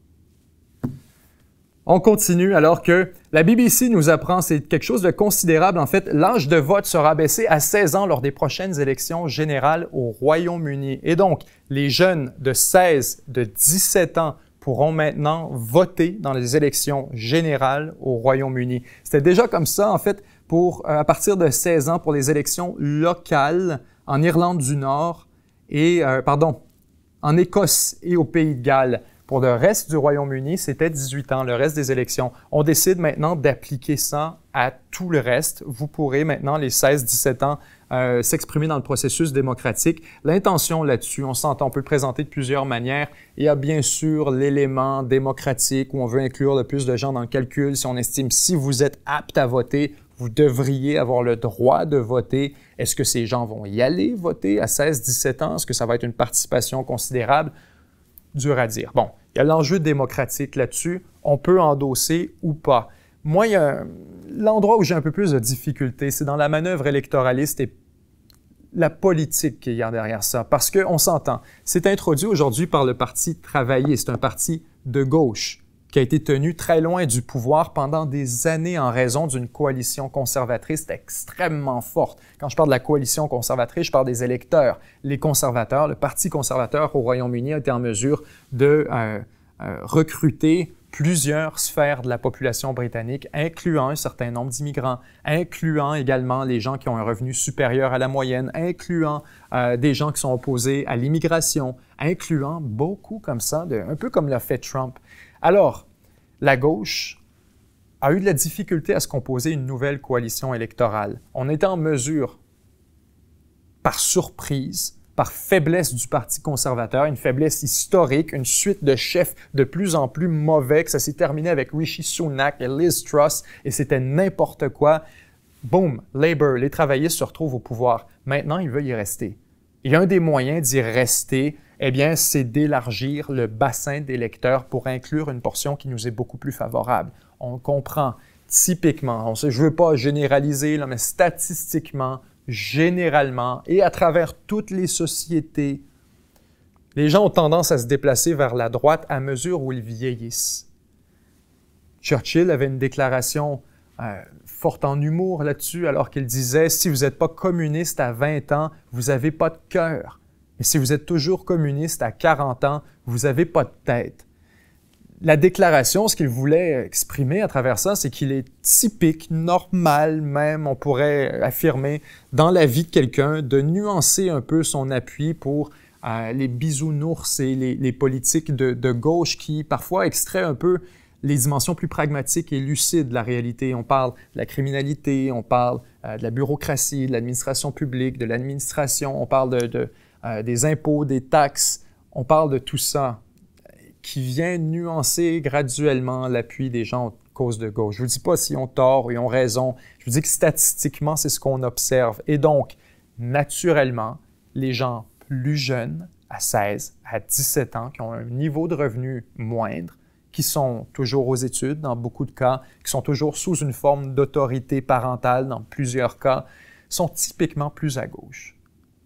On continue alors que la BBC nous apprend, c'est quelque chose de considérable en fait, l'âge de vote sera baissé à 16 ans lors des prochaines élections générales au Royaume-Uni. Et donc, les jeunes de 16, de 17 ans pourront maintenant voter dans les élections générales au Royaume-Uni. C'était déjà comme ça en fait à partir de 16 ans pour les élections locales en Irlande du Nord et, en Écosse et au Pays de Galles. Pour le reste du Royaume-Uni, c'était 18 ans, le reste des élections. On décide maintenant d'appliquer ça à tout le reste. Vous pourrez maintenant, les 16-17 ans, s'exprimer dans le processus démocratique. L'intention là-dessus, on s'entend, on peut le présenter de plusieurs manières. Il y a bien sûr l'élément démocratique où on veut inclure le plus de gens dans le calcul. Si on estime si vous êtes apte à voter, vous devriez avoir le droit de voter. Est-ce que ces gens vont y aller voter à 16-17 ans? Est-ce que ça va être une participation considérable? Dur à dire. Bon, il y a l'enjeu démocratique là-dessus. On peut endosser ou pas. Moi, il y a l'endroit où j'ai un peu plus de difficulté, c'est dans la manœuvre électoraliste et la politique qu'il y a derrière ça. Parce qu'on s'entend, c'est introduit aujourd'hui par le Parti travailliste, un parti de gauche qui a été tenu très loin du pouvoir pendant des années en raison d'une coalition conservatrice extrêmement forte. Quand je parle de la coalition conservatrice, je parle des électeurs. Les conservateurs, le Parti conservateur au Royaume-Uni a été en mesure de recruter plusieurs sphères de la population britannique, incluant un certain nombre d'immigrants, incluant également les gens qui ont un revenu supérieur à la moyenne, incluant des gens qui sont opposés à l'immigration, incluant beaucoup comme ça, un peu comme l'a fait Trump. Alors, la gauche a eu de la difficulté à se composer une nouvelle coalition électorale. On était en mesure, par surprise, par faiblesse du Parti conservateur, une faiblesse historique, une suite de chefs de plus en plus mauvais, que ça s'est terminé avec Rishi Sunak et Liz Truss, et c'était n'importe quoi. Boum, Labour, les travaillistes se retrouvent au pouvoir. Maintenant, ils veulent y rester. Et un des moyens d'y rester, eh bien, c'est d'élargir le bassin d'électeurs pour inclure une portion qui nous est beaucoup plus favorable. On comprend typiquement, je ne veux pas généraliser, là, mais statistiquement, généralement, et à travers toutes les sociétés, les gens ont tendance à se déplacer vers la droite à mesure où ils vieillissent. Churchill avait une déclaration forte en humour là-dessus, alors qu'il disait « Si vous n'êtes pas communiste à 20 ans, vous n'avez pas de cœur. Et si vous êtes toujours communiste à 40 ans, vous n'avez pas de tête. » La déclaration, ce qu'il voulait exprimer à travers ça, c'est qu'il est typique, normal même, on pourrait affirmer, dans la vie de quelqu'un, de nuancer un peu son appui pour les bisounours et les politiques de gauche qui parfois extraient un peu les dimensions plus pragmatiques et lucides de la réalité. On parle de la criminalité, on parle de la bureaucratie, de l'administration publique, de l'administration, on parle des impôts, des taxes, on parle de tout ça qui vient nuancer graduellement l'appui des gens aux causes de gauche. Je ne vous dis pas s'ils ont tort ou ils ont raison, je vous dis que statistiquement, c'est ce qu'on observe. Et donc, naturellement, les gens plus jeunes, à 16, à 17 ans, qui ont un niveau de revenu moindre, qui sont toujours aux études dans beaucoup de cas, qui sont toujours sous une forme d'autorité parentale dans plusieurs cas, sont typiquement plus à gauche.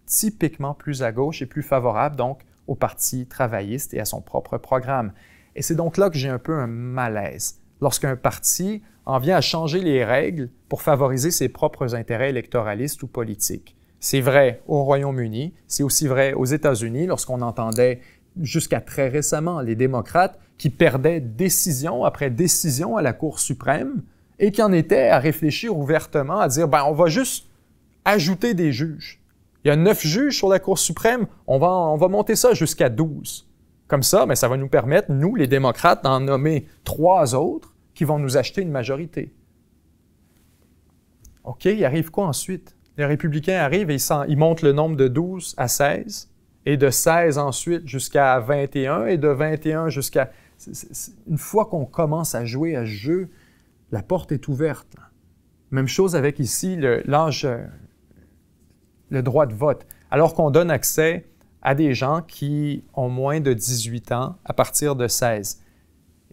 Typiquement plus à gauche et plus favorables donc au Parti travailliste et à son propre programme. Et c'est donc là que j'ai un peu un malaise. Lorsqu'un parti en vient à changer les règles pour favoriser ses propres intérêts électoralistes ou politiques. C'est vrai au Royaume-Uni, c'est aussi vrai aux États-Unis lorsqu'on entendait jusqu'à très récemment les démocrates qui perdaient décision après décision à la Cour suprême et qui en étaient à réfléchir ouvertement, à dire « on va juste ajouter des juges ». Il y a 9 juges sur la Cour suprême, on va monter ça jusqu'à 12. Comme ça, ça va nous permettre, nous, les démocrates, d'en nommer 3 autres qui vont nous acheter une majorité. OK, il arrive quoi ensuite? Les républicains arrivent et ils montent le nombre de 12 à 16, et de 16 ensuite jusqu'à 21, et de 21 jusqu'à... Une fois qu'on commence à jouer à ce jeu, la porte est ouverte. Même chose avec ici l'âge, le droit de vote. Alors qu'on donne accès à des gens qui ont moins de 18 ans à partir de 16.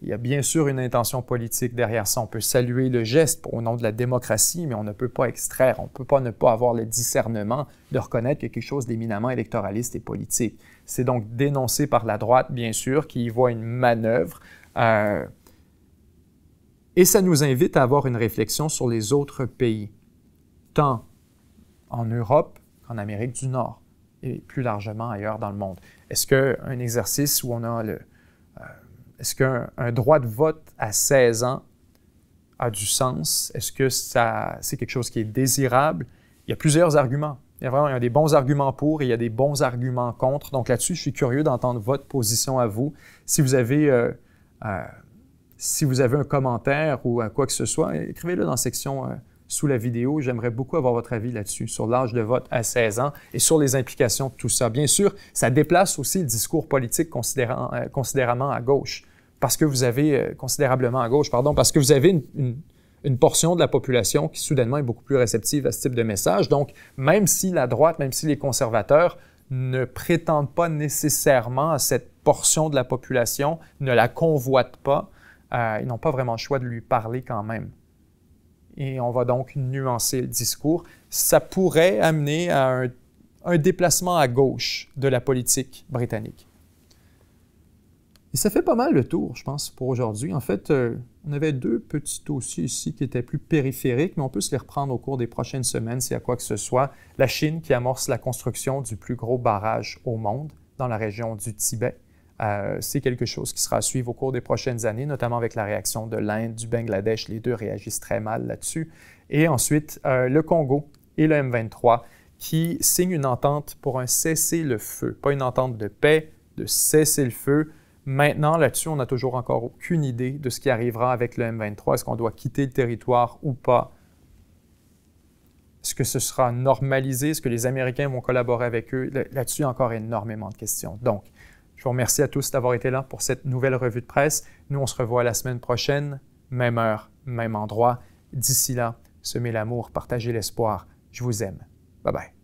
Il y a bien sûr une intention politique derrière ça. On peut saluer le geste au nom de la démocratie, mais on ne peut pas extraire, on ne peut pas ne pas avoir le discernement de reconnaître qu'il y a quelque chose d'éminemment électoraliste et politique. C'est donc dénoncé par la droite, bien sûr, qui y voit une manœuvre. Et ça nous invite à avoir une réflexion sur les autres pays, tant en Europe qu'en Amérique du Nord et plus largement ailleurs dans le monde. Est-ce qu'un exercice où on a est-ce qu'un droit de vote à 16 ans a du sens? Est-ce que c'est quelque chose qui est désirable? Il y a plusieurs arguments. Il y a des bons arguments pour et il y a des bons arguments contre. Donc là-dessus, je suis curieux d'entendre votre position à vous. Si vous avez un commentaire ou quoi que ce soit, écrivez-le dans la section sous la vidéo. J'aimerais beaucoup avoir votre avis là-dessus, sur l'âge de vote à 16 ans et sur les implications de tout ça. Bien sûr, ça déplace aussi le discours politique considérablement à gauche, parce que vous avez considérablement à gauche, pardon, parce que vous avez une portion de la population qui soudainement est beaucoup plus réceptive à ce type de message. Donc, même si la droite, même si les conservateurs ne prétendent pas nécessairement à cette portion de la population, ne la convoitent pas, ils n'ont pas vraiment le choix de lui parler quand même. Et on va donc nuancer le discours. Ça pourrait amener à un déplacement à gauche de la politique britannique. Et ça fait pas mal le tour, je pense, pour aujourd'hui. En fait, on avait deux petits dossiers ici qui étaient plus périphériques, mais on peut se les reprendre au cours des prochaines semaines s'il y a quoi que ce soit. La Chine qui amorce la construction du plus gros barrage au monde dans la région du Tibet. C'est quelque chose qui sera à suivre au cours des prochaines années, notamment avec la réaction de l'Inde, du Bangladesh. Les deux réagissent très mal là-dessus. Et ensuite, le Congo et le M23 qui signent une entente pour un cessez-le-feu. Pas une entente de paix, de cessez-le-feu. Maintenant, là-dessus, on n'a toujours encore aucune idée de ce qui arrivera avec le M23. Est-ce qu'on doit quitter le territoire ou pas? Est-ce que ce sera normalisé? Est-ce que les Américains vont collaborer avec eux? Là-dessus, il y a encore énormément de questions. Donc, je vous remercie à tous d'avoir été là pour cette nouvelle revue de presse. Nous, on se revoit la semaine prochaine, même heure, même endroit. D'ici là, semez l'amour, partagez l'espoir. Je vous aime. Bye bye.